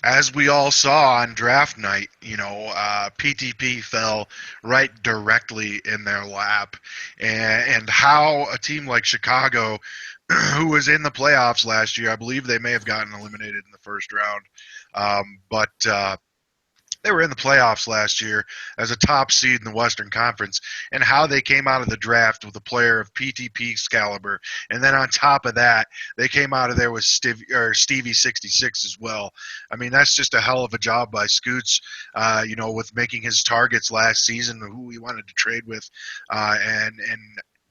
as we all saw on draft night, PTP fell right directly in their lap, and how a team like Chicago, who was in the playoffs last year, I believe they may have gotten eliminated in the first round, but they were in the playoffs last year as a top seed in the Western Conference, and how they came out of the draft with a player of PTP's caliber. And then on top of that, they came out of there with Stevie 66 as well. I mean, that's just a hell of a job by Scoots, with making his targets last season, who he wanted to trade with, and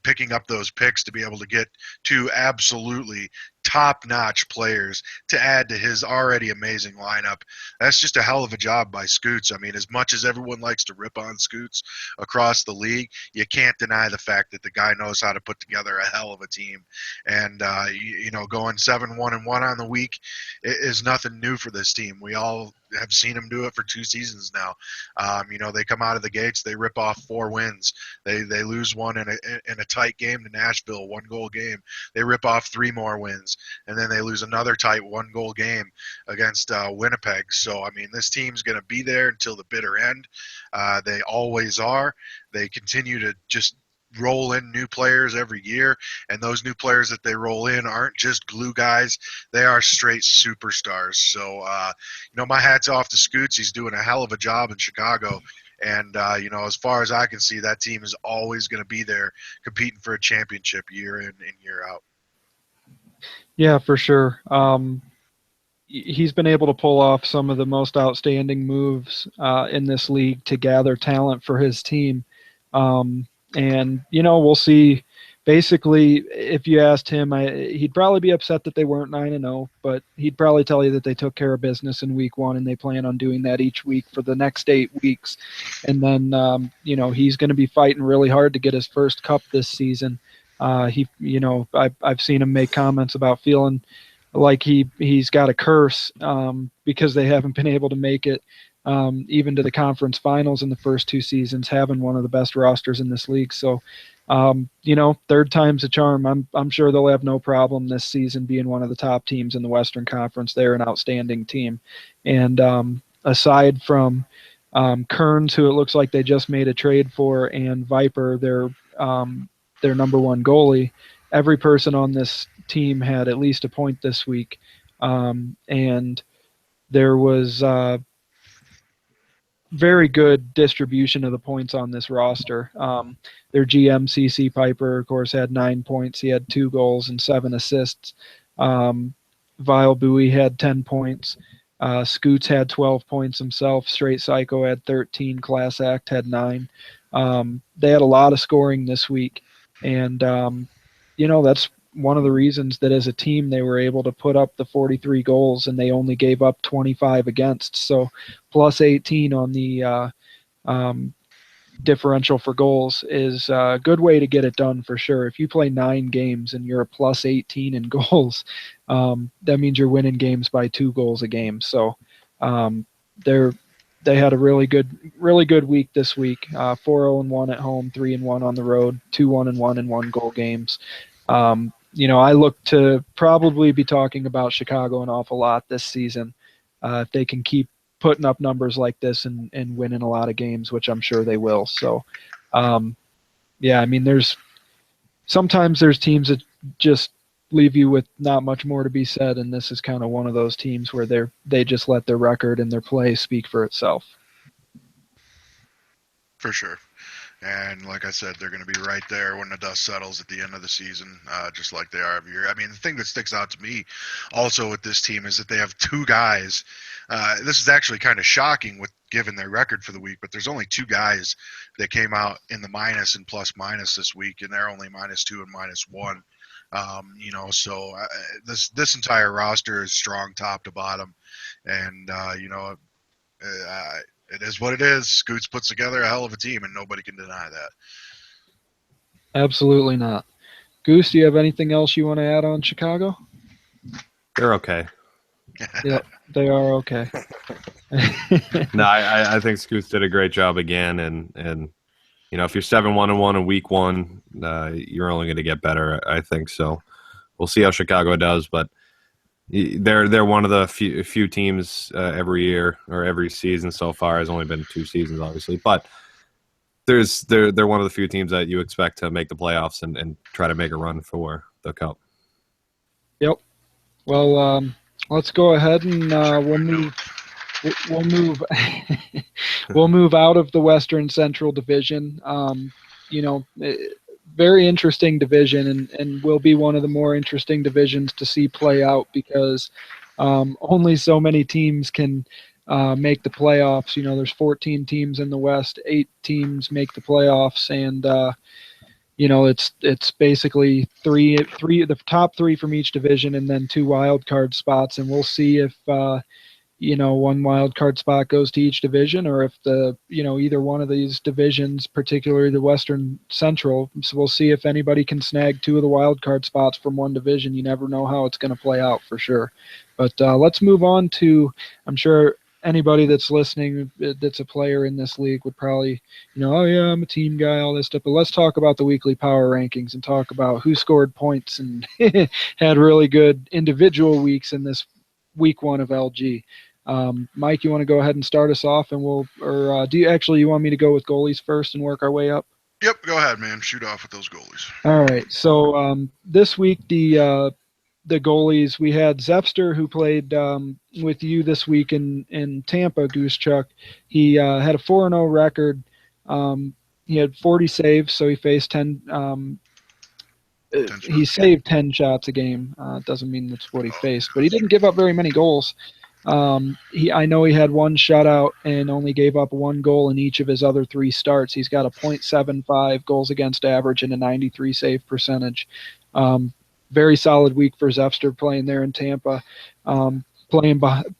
picking up those picks to be able to get 2 absolutely top-notch players to add to his already amazing lineup. That's just a hell of a job by Scoots. I mean, as much as everyone likes to rip on Scoots across the league, you can't deny the fact that the guy knows how to put together a hell of a team. And, going 7-1-1 on the week is nothing new for this team. We all have seen him do it for 2 seasons now. They come out of the gates, they rip off 4 wins. They lose one in a tight game to Nashville, 1-goal game. They rip off 3 more wins, and then they lose another tight 1-goal game against Winnipeg. So, I mean, this team's going to be there until the bitter end. They always are. They continue to just roll in new players every year, and those new players that they roll in aren't just glue guys. They are straight superstars. So, my hat's off to Scoots. He's doing a hell of a job in Chicago. And, as far as I can see, that team is always going to be there competing for a championship year in and year out. Yeah, for sure. He's been able to pull off some of the most outstanding moves in this league to gather talent for his team. And, we'll see. Basically, if you asked him, he'd probably be upset that they weren't 9-0, but he'd probably tell you that they took care of business in week 1, and they plan on doing that each week for the next 8 weeks. And then, he's going to be fighting really hard to get his first cup this season. I've seen him make comments about feeling like he's got a curse because they haven't been able to make it. even to the conference finals in the first 2 seasons, having one of the best rosters in this league. So, third time's a charm. I'm sure they'll have no problem this season being one of the top teams in the Western Conference. They're an outstanding team. And aside from Kearns, who it looks like they just made a trade for, and Viper, their number one goalie, every person on this team had at least a point this week. And there was very good distribution of the points on this roster. Their GM, CC Piper, of course, had 9 points. He had 2 goals and 7 assists. Vile Bowie had 10 points. Scoots had 12 points himself. Straight Psycho had 13. Class Act had 9. They had a lot of scoring this week. And, that's one of the reasons that as a team they were able to put up the 43 goals and they only gave up 25 against. So plus 18 on the differential for goals is a good way to get it done for sure. If you play 9 games and you're a plus 18 in goals, that means you're winning games by 2 goals a game. So they had a really good week this week. 4-0-1 at home, 3-1 on the road, 2-1-1 and 1 goal games. I look to probably be talking about Chicago an awful lot this season. If they can keep putting up numbers like this and winning a lot of games, which I'm sure they will. So, sometimes there's teams that just leave you with not much more to be said, and this is kind of one of those teams where they just let their record and their play speak for itself. For sure. And like I said, they're going to be right there when the dust settles at the end of the season, just like they are every year. I mean, the thing that sticks out to me also with this team is that they have 2 guys. This is actually kind of shocking given their record for the week, but there's only 2 guys that came out in the minus and plus minus this week, and they're only -2 and -1. So this entire roster is strong top to bottom, and it is what it is. Scoots puts together a hell of a team, and nobody can deny that. Absolutely not. Goose, do you have anything else you want to add on Chicago? They're okay. Yeah, they are okay. No, I think Scoots did a great job again, and if you're 7-1-1 in week 1, you're only going to get better, I think. So we'll see how Chicago does, but they're one of the few teams every year or every season so far. Has only been 2 seasons, obviously, but they're one of the few teams that you expect to make the playoffs and try to make a run for the cup. Yep. Well, let's go ahead and we'll move out of the Western Central Division. Very interesting division, and will be one of the more interesting divisions to see play out because only so many teams can make the playoffs. There's 14 teams in the West, 8 teams make the playoffs, and it's basically three the top 3 from each division, and then 2 wild card spots, and we'll see if one wild card spot goes to each division, or if either one of these divisions, particularly the Western Central. So we'll see if anybody can snag 2 of the wild card spots from one division. You never know how it's going to play out for sure. But let's move on to, I'm sure anybody that's listening that's a player in this league would probably, oh yeah, I'm a team guy, all this stuff. But let's talk about the weekly power rankings and talk about who scored points and had really good individual weeks in this week 1 of LG. Mike, you want to go ahead and start us off, and you want me to go with goalies first and work our way up? Yep, go ahead, man. Shoot off with those goalies. All right. So this week, the goalies, we had Zepster, who played with you this week in Tampa, Goose Chuck. He had a 4-0 record. He had 40 saves, so he faced 10. He saved 10 shots a game. Doesn't mean that's what he faced, but he didn't give up very many goals. I know he had 1 shutout and only gave up 1 goal in each of his other 3 starts. He's got a .75 goals against average and a 93 save percentage. Very solid week for Zepster playing there in Tampa.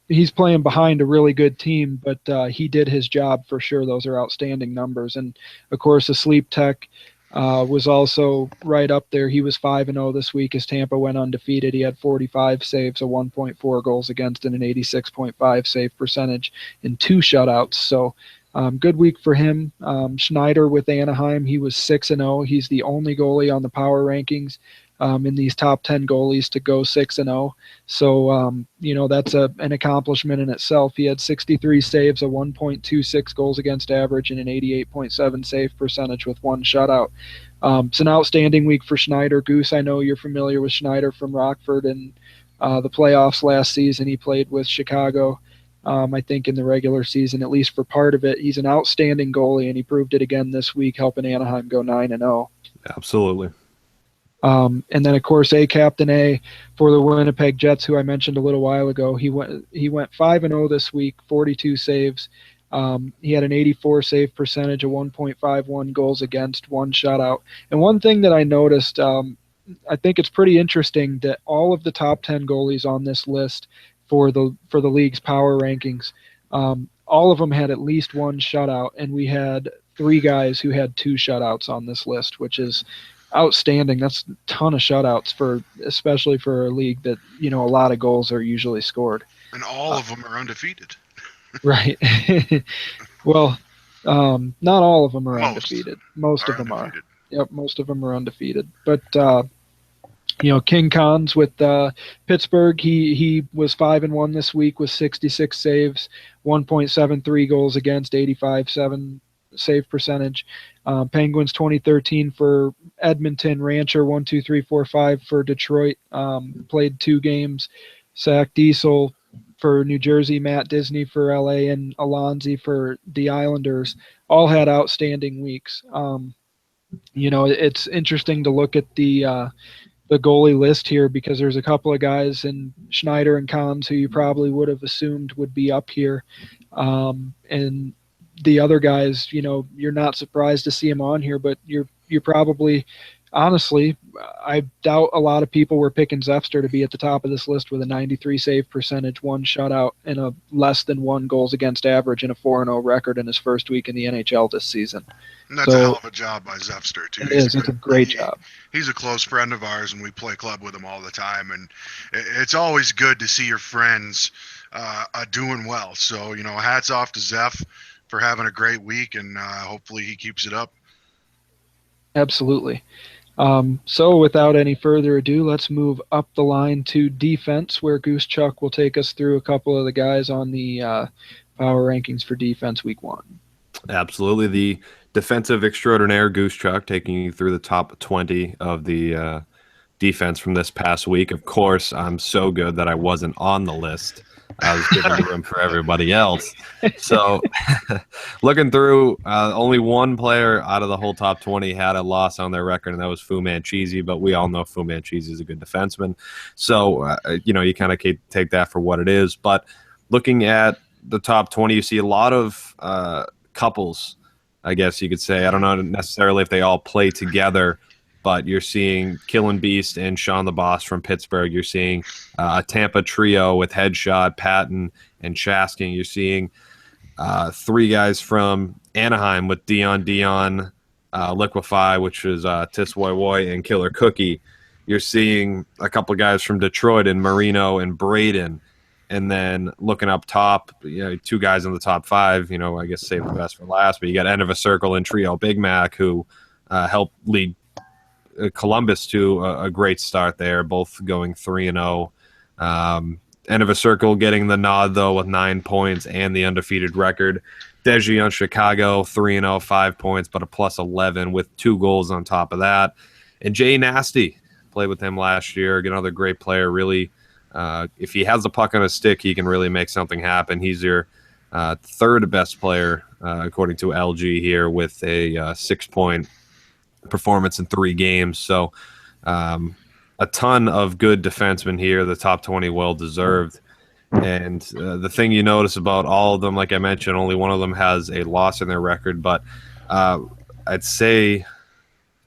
He's playing behind a really good team, but he did his job for sure. Those are outstanding numbers. And of course, the sleep tech was also right up there. He was 5-0 this week as Tampa went undefeated. He had 45 saves, a 1.4 goals against, and an 86.5 save percentage, and 2 shutouts. So good week for him. Schneider with Anaheim, he was 6-0. He's the only goalie on the power rankings in these top 10 goalies to go 6-0. So, that's an accomplishment in itself. He had 63 saves, a 1.26 goals against average, and an 88.7 save percentage with 1 shutout. It's an outstanding week for Schneider. Goose, I know you're familiar with Schneider from Rockford and the playoffs last season. He played with Chicago. I think in the regular season, at least for part of it. He's an outstanding goalie, and he proved it again this week, helping Anaheim go 9-0. Absolutely. And then, of course, Captain A for the Winnipeg Jets, who I mentioned a little while ago. He went 5-0 this week, 42 saves. He had an 84 save percentage, a 1.51 goals against, 1 shutout. And one thing that I noticed, I think it's pretty interesting that all of the top 10 goalies on this list for the league's power rankings, all of them had at least 1 shutout, and we had 3 guys who had 2 shutouts on this list, which is outstanding. That's a ton of shutouts especially for a league that, a lot of goals are usually scored. And all of them are undefeated. Right. Well, not all of them are undefeated. Most of them are. Yep, most of them are undefeated. But King Cons with Pittsburgh, he was 5-1 this week with 66 saves, 1.73 goals against, 85.7 save percentage. Penguins 2013 for Edmonton. Rancher 1, 2, 3, 4, 5 for Detroit. Played 2 games. Zach Diesel for New Jersey, Matt Disney for LA, and Alonzi for the Islanders all had outstanding weeks. It's interesting to look at the goalie list here because there's a couple of guys in Schneider and Cons who you probably would have assumed would be up here. And the other guys, you're not surprised to see them on here, but you're probably, honestly, I doubt a lot of people were picking Zepster to be at the top of this list with a 93 save percentage, 1 shutout, and a less than 1 goals against average and a 4-0 record in his first week in the NHL this season. And that's a hell of a job by Zepster, too. It's a great job. He's a close friend of ours, and we play club with him all the time. And it's always good to see your friends doing well. So, hats off to Zeph for having a great week, and hopefully he keeps it up. Absolutely. So without any further ado, let's move up the line to defense, where Goose Chuck will take us through a couple of the guys on the power rankings for defense week 1. Absolutely. The defensive extraordinaire Goose Chuck taking you through the top 20 of the defense from this past week. Of course, I'm so good that I wasn't on the list. I was giving room for everybody else. So looking through, only one player out of the whole top 20 had a loss on their record, and that was Fu Mancheesy, but we all know Fu Mancheesy is a good defenseman. So, you kind of take that for what it is. But looking at the top 20, you see a lot of couples, I guess you could say. I don't know necessarily if they all play together, but you're seeing Killen Beast and Sean the Boss from Pittsburgh. You're seeing a Tampa trio with Headshot, Patton, and Chasking. You're seeing 3 guys from Anaheim with Dion, Liquefy, which is Tis Woy Woy, and Killer Cookie. You're seeing a couple guys from Detroit in Marino and Braden. And then looking up top, 2 guys in the top 5, I guess save the best for last. But you got End of a Circle and Trio Big Mac, who helped lead Columbus to a great start there, both going 3-0. End of a Circle getting the nod, though, with 9 points and the undefeated record. Deji on Chicago, 3-0, 5 points, but a plus 11 with 2 goals on top of that. And Jay Nasty, played with him last year, another great player, really. If he has the puck on his stick, he can really make something happen. He's your 3rd best player, according to LG here, with a 6-point performance in 3 games. So a ton of good defensemen here. The top 20 well deserved. And the thing you notice about all of them, like I mentioned, only one of them has a loss in their record. But I'd say,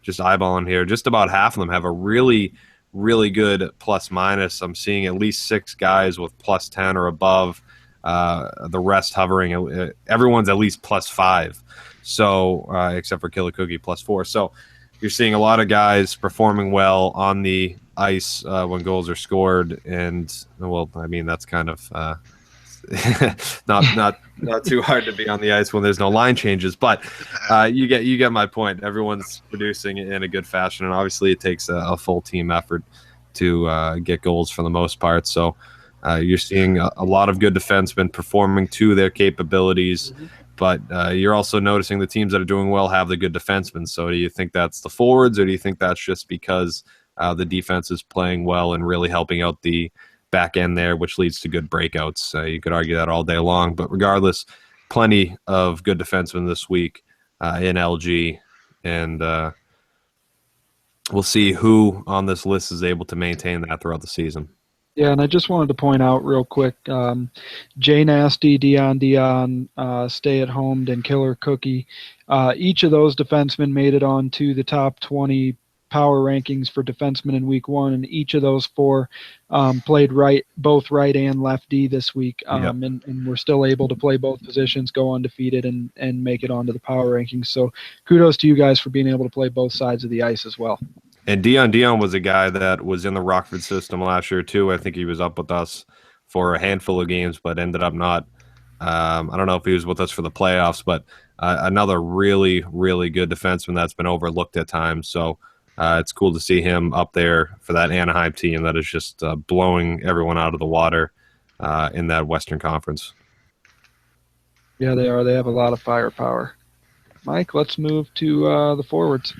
just eyeballing here, just about half of them have a really, really good plus minus. I'm seeing at least 6 guys with plus 10 or above. The rest hovering. Everyone's at least plus 5. So except for Killer Cookie plus 4. So you're seeing a lot of guys performing well on the ice when goals are scored, and well, I mean that's kind of not too hard to be on the ice when there's no line changes, but you get my point. Everyone's producing in a good fashion, and obviously it takes a full team effort to get goals for the most part. So you're seeing a lot of good defensemen performing to their capabilities, but you're also noticing the teams that are doing well have the good defensemen. So do you think that's the forwards, or do you think that's just because the defense is playing well and really helping out the back end there, which leads to good breakouts? You could argue that all day long, but regardless, plenty of good defensemen this week in LG, and we'll see who on this list is able to maintain that throughout the season. Yeah, and I just wanted to point out real quick, Jay Nasty, Dion, Stay at Home, and Killer Cookie, each of those defensemen made it on to the top 20 power rankings for defensemen in week 1, and each of those 4 played both right and left D this week, and we're still able to play both positions, go undefeated, and make it onto the power rankings. So kudos to you guys for being able to play both sides of the ice as well. And Dion was a guy that was in the Rockford system last year too. I think he was up with us for a handful of games, but ended up not. I don't know if he was with us for the playoffs, but another really, really good defenseman that's been overlooked at times. So it's cool to see him up there for that Anaheim team that is just blowing everyone out of the water in that Western Conference. Yeah, they are. They have a lot of firepower. Mike, let's move to the forwards.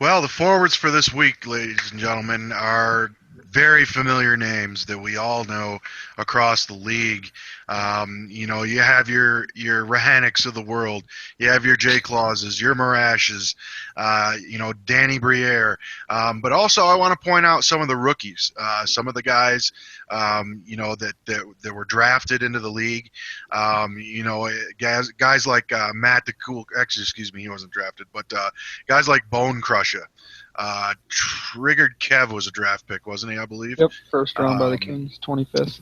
Well, the forwards for this week, ladies and gentlemen, are very familiar names that we all know across the league. You have your Rahaniks of the world. You have your J. Clauses, your Marashes, Danny Briere. But also I want to point out some of the rookies, some of the guys, that were drafted into the league. Guys like Matt the Cool, actually, excuse me, he wasn't drafted, but guys like Bone Crusher. Triggered Kev was a draft pick, wasn't he, I believe? Yep, first round by the Kings, 25th.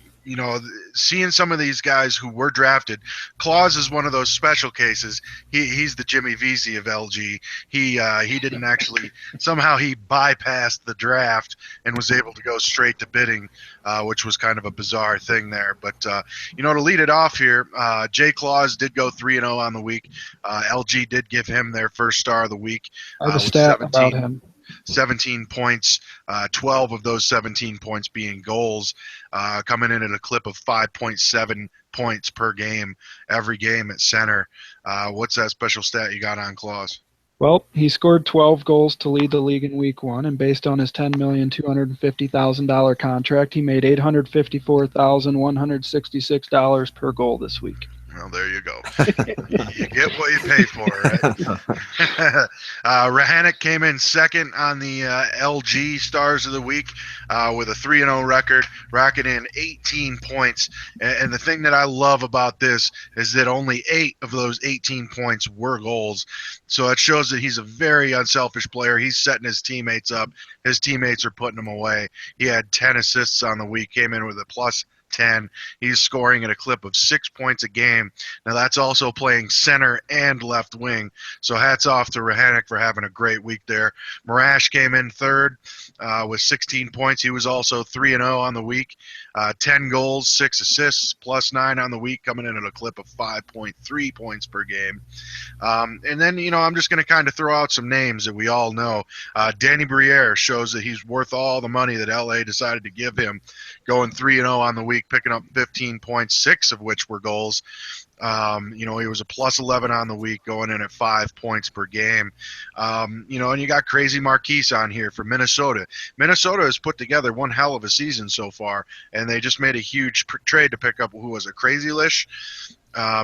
Seeing some of these guys who were drafted, Claus is one of those special cases. He's the Jimmy Vesey of LG. He didn't actually, somehow he bypassed the draft and was able to go straight to bidding, which was kind of a bizarre thing there. But, to lead it off here, Jay Claus did go 3-0 on the week. LG did give him their first star of the week. I have a stat about him. 17 points, 12 of those 17 points being goals, coming in at a clip of 5.7 points per game, every game at center. What's that special stat you got on Claus? Well, he scored 12 goals to lead the league in week 1, and based on his $10,250,000 contract, he made $854,166 per goal this week. Well, there you go. You get what you pay for, right? Rahanek came in second on the LG Stars of the Week with a 3-0 record, racking in 18 points. And the thing that I love about this is that only 8 of those 18 points were goals. So it shows that he's a very unselfish player. He's setting his teammates up. His teammates are putting him away. He had 10 assists on the week, came in with a plus 10. He's scoring at a clip of 6 points a game. Now that's also playing center and left wing. So hats off to Rahanek for having a great week there. Marash came in third with 16 points. He was also 3-0 on the week. 10 goals, 6 assists, plus 9 on the week, coming in at a clip of 5.3 points per game. And then, I'm just going to kind of throw out some names that we all know. Danny Briere shows that he's worth all the money that LA decided to give him, going 3-0 on the week, picking up 15 points, 6 of which were goals. He was a plus 11 on the week, going in at 5 points per game. And you got Crazy Marquise on here for Minnesota. Minnesota has put together one hell of a season so far, and they just made a huge trade to pick up who was a Crazy Lish.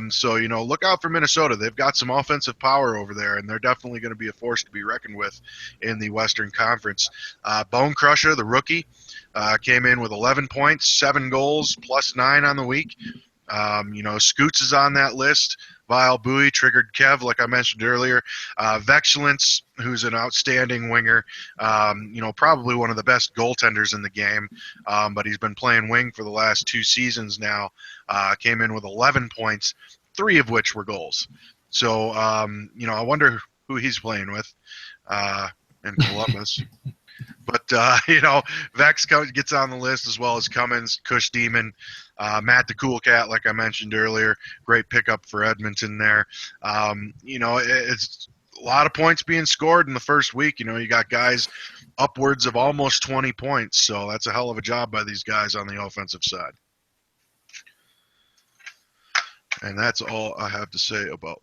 So look out for Minnesota. They've got some offensive power over there, and they're definitely going to be a force to be reckoned with in the Western Conference. Bone Crusher, the rookie, came in with 11 points, 7 goals, plus 9 on the week. Scoots is on that list. Vile Bowie, Triggered Kev, like I mentioned earlier. Vexcellence, who's an outstanding winger. Probably one of the best goaltenders in the game. But he's been playing wing for the last 2 seasons now. Came in with 11 points, 3 of which were goals. So, I wonder who he's playing with. and Columbus. But, Vex gets on the list as well as Cummins, Cush Demon, Matt the Cool Cat, like I mentioned earlier. Great pickup for Edmonton there. It's a lot of points being scored in the first week. You got guys upwards of almost 20 points, so that's a hell of a job by these guys on the offensive side. And that's all I have to say about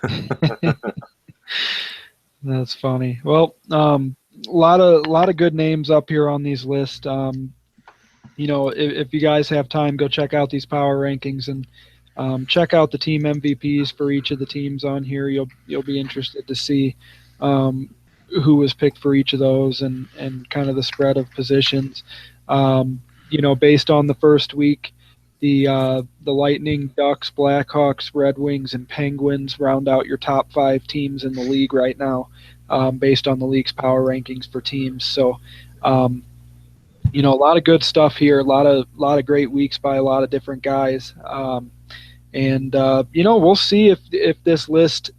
that. That's funny. Well, a lot of good names up here on these lists. If you guys have time, go check out these power rankings and check out the team MVPs for each of the teams on here. You'll be interested to see who was picked for each of those and kind of the spread of positions. Based on the first week, the Lightning, Ducks, Blackhawks, Red Wings, and Penguins round out your top 5 teams in the league right now, based on the league's power rankings for teams. So, a lot of good stuff here. A lot of great weeks by a lot of different guys. We'll see if this list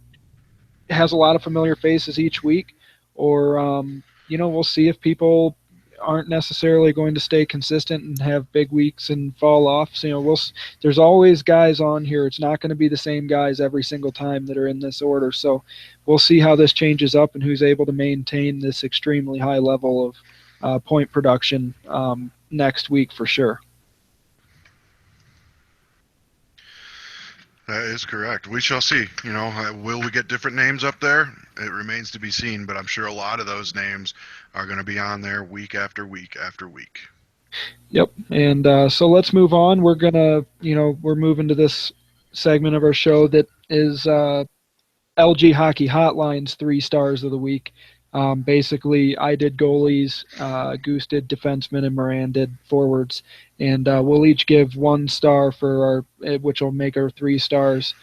has a lot of familiar faces each week, or we'll see if people aren't necessarily going to stay consistent and have big weeks and fall off. So, there's always guys on here. It's not going to be the same guys every single time that are in this order. So we'll see how this changes up and who's able to maintain this extremely high level of point production next week for sure. That is correct. We shall see. Will we get different names up there? It remains to be seen, but I'm sure a lot of those names are going to be on there week after week after week. Yep. And so let's move on. We're moving to this segment of our show that is LG Hockey Hotline's 3 stars of the week. Basically, I did goalies, Goose did defenseman, and Moran did forwards. And we'll each give 1 star for which will make our 3 stars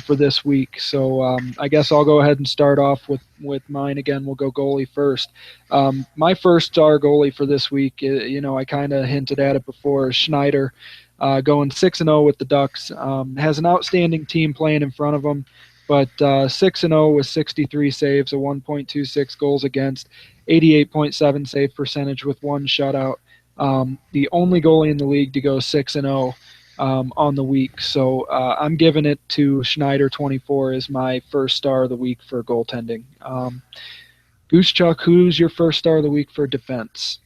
for this week. So I guess I'll go ahead and start off with mine again. We'll go goalie first. My first star goalie for this week, I kind of hinted at it before, is Schneider, going 6-0 with the Ducks. Has an outstanding team playing in front of him. But 6-0 with 63 saves, a 1.26 goals against, 88.7 save percentage with 1 shutout. The only goalie in the league to go 6-0 on the week. So I'm giving it to Schneider 24 as my first star of the week for goaltending. Goose Chuck, who's your first star of the week for defense?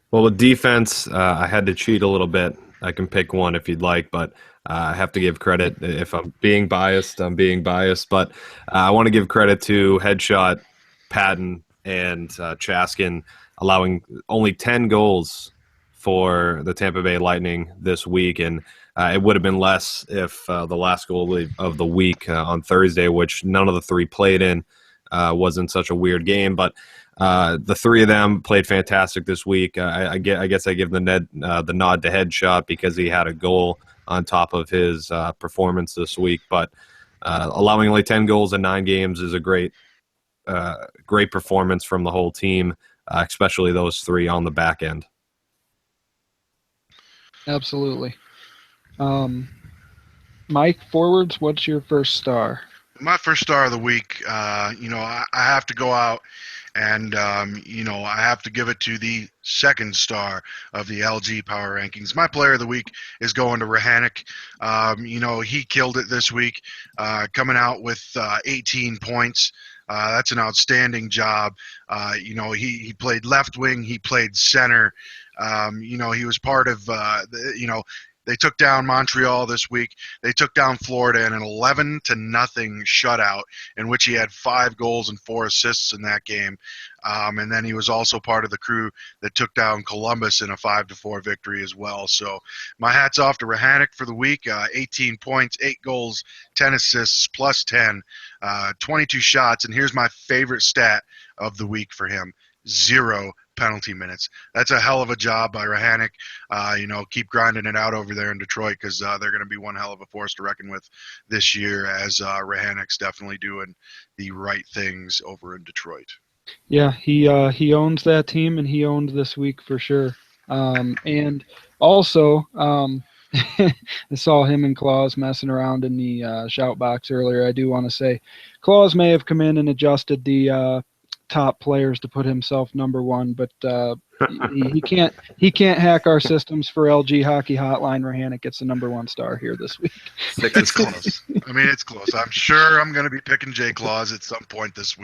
Well, with defense, I had to cheat a little bit. I can pick one if you'd like, but I have to give credit. If I'm being biased, I'm being biased. But I want to give credit to Headshot, Patton, and Chaskin, allowing only 10 goals for the Tampa Bay Lightning this week. And it would have been less if the last goal of the week on Thursday, which none of the 3 played in, wasn't such a weird game. But the 3 of them played fantastic this week. I guess I give the nod to Headshot because he had a goal on top of his performance this week. But allowing only 10 goals in 9 games is a great performance from the whole team, especially those 3 on the back end. Absolutely. Mike, forwards, what's your first star? My first star of the week, I have to go out and, I have to give it to the second star of the LG Power Rankings. My player of the week is going to Rahanek. He killed it this week, coming out with 18 points. That's an outstanding job. He played left wing. He played center. He was part of, they took down Montreal this week. They took down Florida in an 11-0 shutout in which he had 5 goals and 4 assists in that game. And then he was also part of the crew that took down Columbus in a 5-4 victory as well. So my hat's off to Rahanek for the week. 18 points, 8 goals, 10 assists, plus 10, 22 shots. And here's my favorite stat of the week for him: 0 penalty minutes. That's a hell of a job by Rahanek. Keep grinding it out over there in Detroit, because they're going to be one hell of a force to reckon with this year, as Rahanek's definitely doing the right things over in Detroit. Yeah, he owns that team, and he owned this week for sure. And also, I saw him and Claus messing around in the shout box earlier. I do want to say Claus may have come in and adjusted the top players to put himself number one, but he can't hack our systems for LG Hockey Hotline. Rahanek gets the number one star here this week. It's close. I mean, it's close. I'm sure I'm going to be picking J Claus at some point this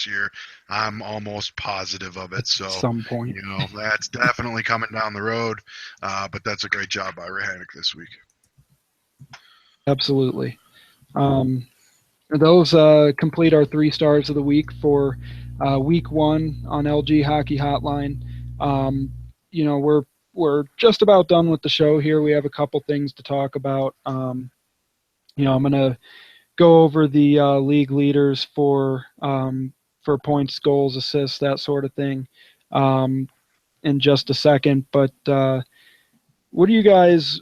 year. I'm almost positive of it. So At some point, that's definitely coming down the road. But that's a great job by Rahanek this week. Absolutely. Those complete our 3 stars of the week for week 1 on LG Hockey Hotline. We're just about done with the show here. We have a couple things to talk about. I'm going to go over the league leaders for points, goals, assists, that sort of thing in just a second. But what are you guys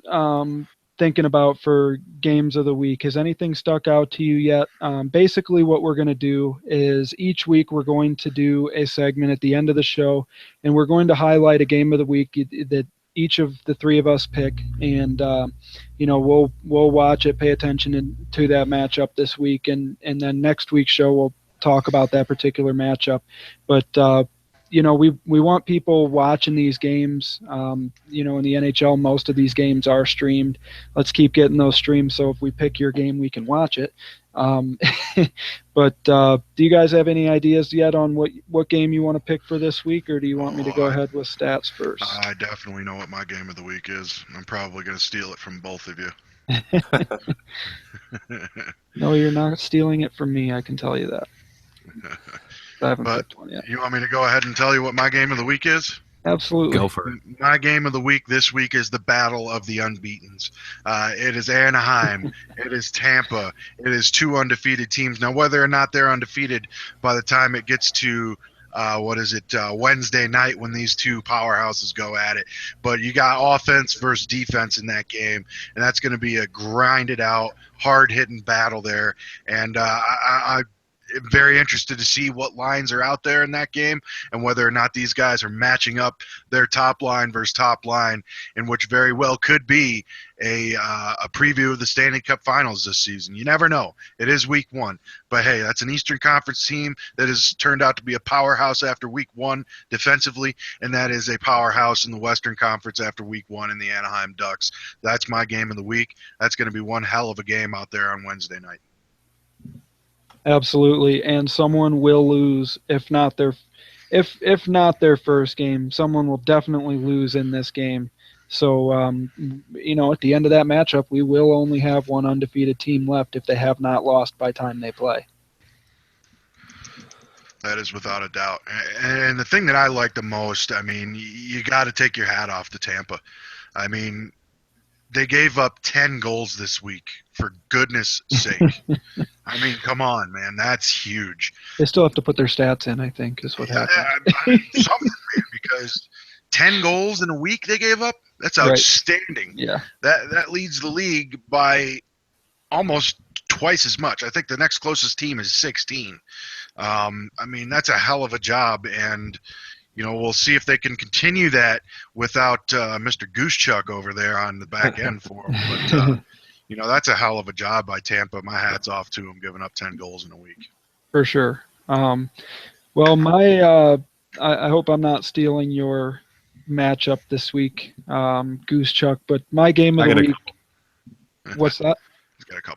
thinking about for games of the week? Has anything stuck out to you yet? Basically what we're going to do is each week we're going to do a segment at the end of the show, and we're going to highlight a game of the week that each of the 3 of us pick, and we'll watch it, pay attention to that matchup this week, and then next week's show we'll talk about that particular matchup. But we want people watching these games. In the NHL, most of these games are streamed. Let's keep getting those streams, so if we pick your game, we can watch it. But do you guys have any ideas yet on what game you want to pick for this week, or do you want me to go ahead with stats first? I definitely know what my game of the week is. I'm probably going to steal it from both of you. No, you're not stealing it from me, I can tell you that. I haven't picked one yet. You want me to go ahead and tell you what my game of the week is? Absolutely. Go for it. My game of the week this week is the battle of the unbeatens. It is Anaheim. It is Tampa. It is 2 undefeated teams. Now, whether or not they're undefeated by the time it gets to Wednesday night when these 2 powerhouses go at it. But you got offense versus defense in that game, and that's going to be a grinded out, hard-hitting battle there. And I'm very interested to see what lines are out there in that game and whether or not these guys are matching up their top line versus top line, in which very well could be a preview of the Stanley Cup Finals this season. You never know. It is week 1. But, hey, that's an Eastern Conference team that has turned out to be a powerhouse after week 1 defensively, and that is a powerhouse in the Western Conference after week 1 in the Anaheim Ducks. That's my game of the week. That's going to be one hell of a game out there on Wednesday night. Absolutely, and someone will lose if not their first game. Someone will definitely lose in this game. So, at the end of that matchup, we will only have one undefeated team left if they have not lost by time they play. That is without a doubt. And the thing that I like the most, I mean, you got to take your hat off to Tampa. I mean, they gave up 10 goals this week, for goodness sake. I mean, come on, man. That's huge. They still have to put their stats in, I think, is what happened. Something, man, because 10 goals in a week they gave up? That's outstanding. Right. Yeah. That leads the league by almost twice as much. I think the next closest team is 16. I mean, that's a hell of a job, and we'll see if they can continue that without Mr. Goosechuck over there on the back end for them. But, that's a hell of a job by Tampa. My hat's off to them, giving up 10 goals in a week. For sure. Well, I hope I'm not stealing your matchup this week, Goosechuck, but my game of the week. What's that?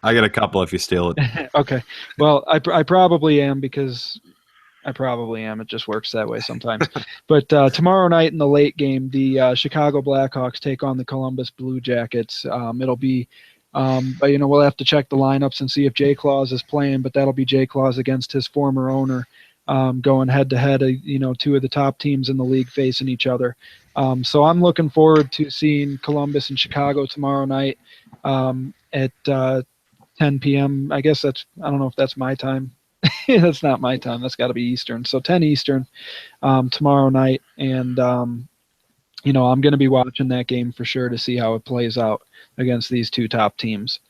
I got a couple if you steal it. Okay. Well, I probably am because I probably am. It just works that way sometimes. But tomorrow night in the late game, the Chicago Blackhawks take on the Columbus Blue Jackets. It'll be, we'll have to check the lineups and see if J Claus is playing, but that'll be J Claus against his former owner, going head to head. 2 of the top teams in the league facing each other. So I'm looking forward to seeing Columbus and Chicago tomorrow night at 10 p.m. I guess I don't know if that's my time. That's not my time. That's got to be Eastern. So 10 Eastern tomorrow night. And, I'm going to be watching that game for sure to see how it plays out against these 2 top teams.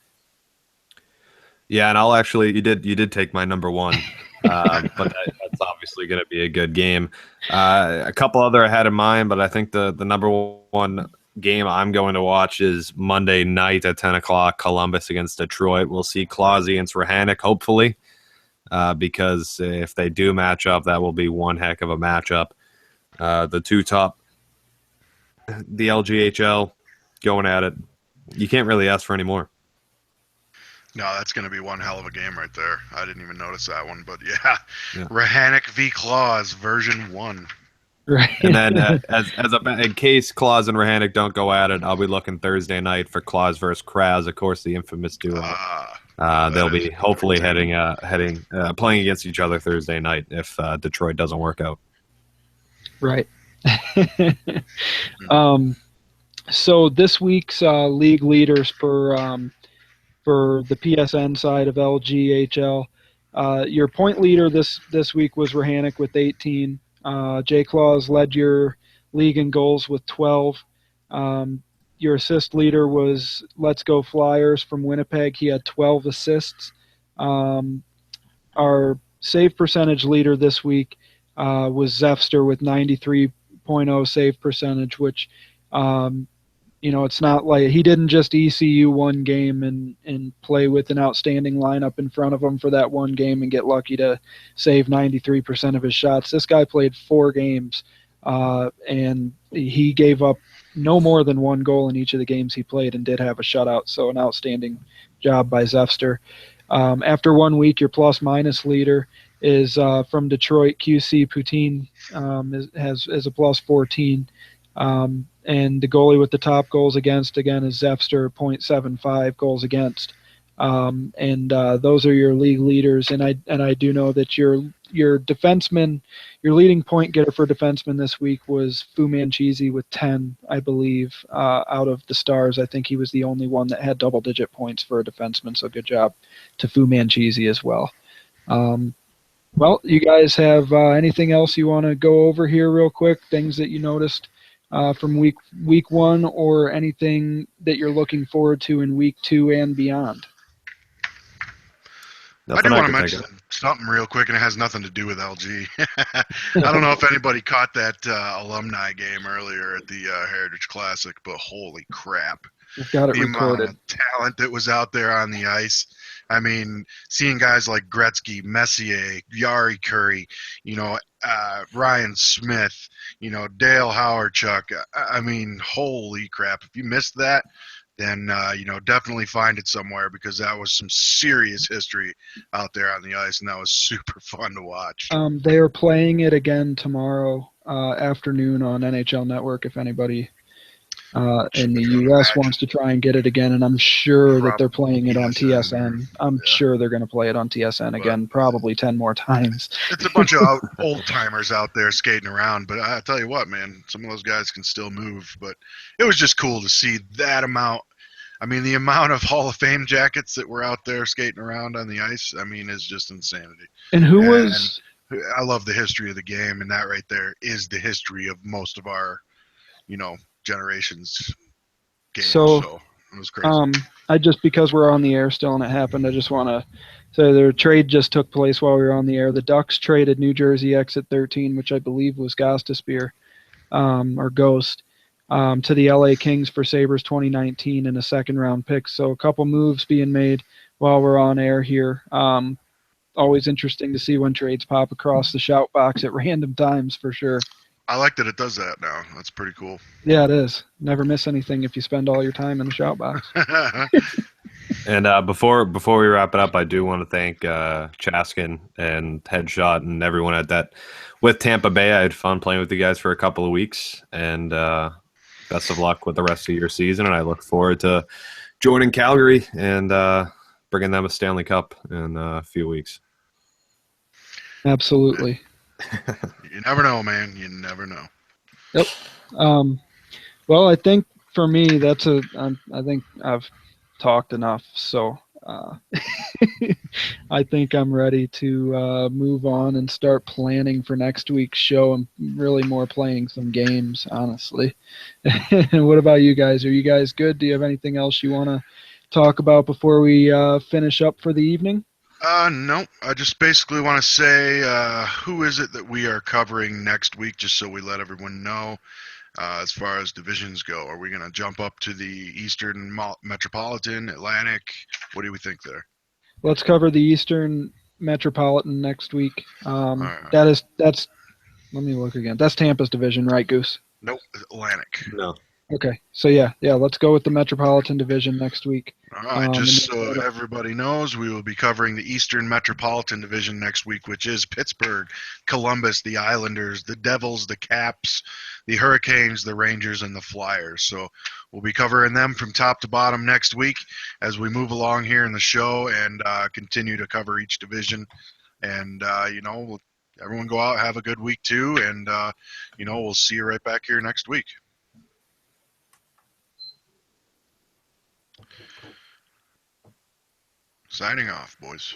Yeah, and I'll actually, you did take my number 1, but that's obviously going to be a good game. A couple other I had in mind, but I think the number 1 game I'm going to watch is Monday night at 10 o'clock, Columbus against Detroit. We'll see Claus against Rahanek, hopefully. because if they do match up, that will be one heck of a matchup. The two top, the LGHL, going at it. You can't really ask for any more. No, that's going to be one hell of a game right there. I didn't even notice that one, but yeah. Rahanic v. Claus version 1. Right. And then in case Claus and Rahanic don't go at it, I'll be looking Thursday night for Claus versus Kraz, of course, the infamous duo. They'll be hopefully playing against each other Thursday night if Detroit doesn't work out. Right. So this week's league leaders for the PSN side of LGHL, your point leader this week was Rahanic with 18. Jay Claus led your league in goals with 12. Your assist leader was Let's Go Flyers from Winnipeg. He had 12 assists. Our save percentage leader this week was Zefster with 93.0 save percentage, which it's not like he didn't just ECU one game and play with an outstanding lineup in front of him for that one game and get lucky to save 93% of his shots. This guy played 4 games, and he gave up no more than 1 goal in each of the games he played and did have a shutout, so an outstanding job by Zefster. After 1 week, your plus-minus leader is from Detroit. QC Poutine is a plus 14. And the goalie with the top goals against, again, is Zefster, 0.75 goals against. And those are your league leaders. And I do know that your defenseman, your leading point getter for defenseman this week was Fu Manchisi with 10, I believe, out of the Stars. I think he was the only one that had double-digit points for a defenseman, so good job to Fu Manchisi as well. Well, you guys have anything else you want to go over here real quick, things that you noticed from week 1, or anything that you're looking forward to in week 2 and beyond? I do want to mention something real quick, and it has nothing to do with LG. I don't know if anybody caught that alumni game earlier at the Heritage Classic, but holy crap. We've got it recorded. Amount of talent that was out there on the ice. I mean, seeing guys like Gretzky, Messier, Yari Curry, Ryan Smith, Dale Howardchuk. I mean, holy crap. If you missed that, then, definitely find it somewhere, because that was some serious history out there on the ice, and that was super fun to watch. They are playing it again tomorrow afternoon on NHL Network if anybody in the U.S. wants to try and get it again, and I'm sure that they're playing it on TSN. I'm sure they're going to play it on TSN again, probably 10 more times. It's a bunch of old-timers out there skating around, but I tell you what, man, some of those guys can still move, but it was just cool to see that amount. I mean, the amount of Hall of Fame jackets that were out there skating around on the ice, I mean, is just insanity. And I love the history of the game, and that right there is the history of most of our, generations games. So it was crazy. Because we're on the air still and it happened, I just want to say their trade just took place while we were on the air. The Ducks traded New Jersey exit 13, which I believe was Gostisbehere, or Ghost, to the LA Kings for Sabres 2019 and a second-round pick. So a couple moves being made while we're on air here. Always interesting to see when trades pop across the shout box at random times, for sure. I like that it does that now. That's pretty cool. Yeah, it is. Never miss anything if you spend all your time in the shout box. And before we wrap it up, I do want to thank Chaskin and Headshot and everyone at that with Tampa Bay. I had fun playing with you guys for a couple of weeks, and best of luck with the rest of your season. And I look forward to joining Calgary and bringing them a Stanley Cup in a few weeks. Absolutely. You never know, man. You never know. Yep. Well, I think for me, I think I've talked enough. So I think I'm ready to move on and start planning for next week's show. I'm really more playing some games, honestly. What about you guys? Are you guys good? Do you have anything else you want to talk about before we finish up for the evening? No, I just basically want to say who is it that we are covering next week, just so we let everyone know as far as divisions go. Are we going to jump up to the Eastern Metropolitan, Atlantic? What do we think there? Let's cover the Eastern Metropolitan next week. right. That's let me look again. That's Tampa's division, right, Goose? Nope, Atlantic. No. Okay, so yeah, let's go with the Metropolitan Division next week. All right, just and so then- everybody knows, we will be covering the Eastern Metropolitan Division next week, which is Pittsburgh, Columbus, the Islanders, the Devils, the Caps, the Hurricanes, the Rangers, and the Flyers. So we'll be covering them from top to bottom next week as we move along here in the show and continue to cover each division. And, everyone go out, have a good week too, and, we'll see you right back here next week. Signing off, boys.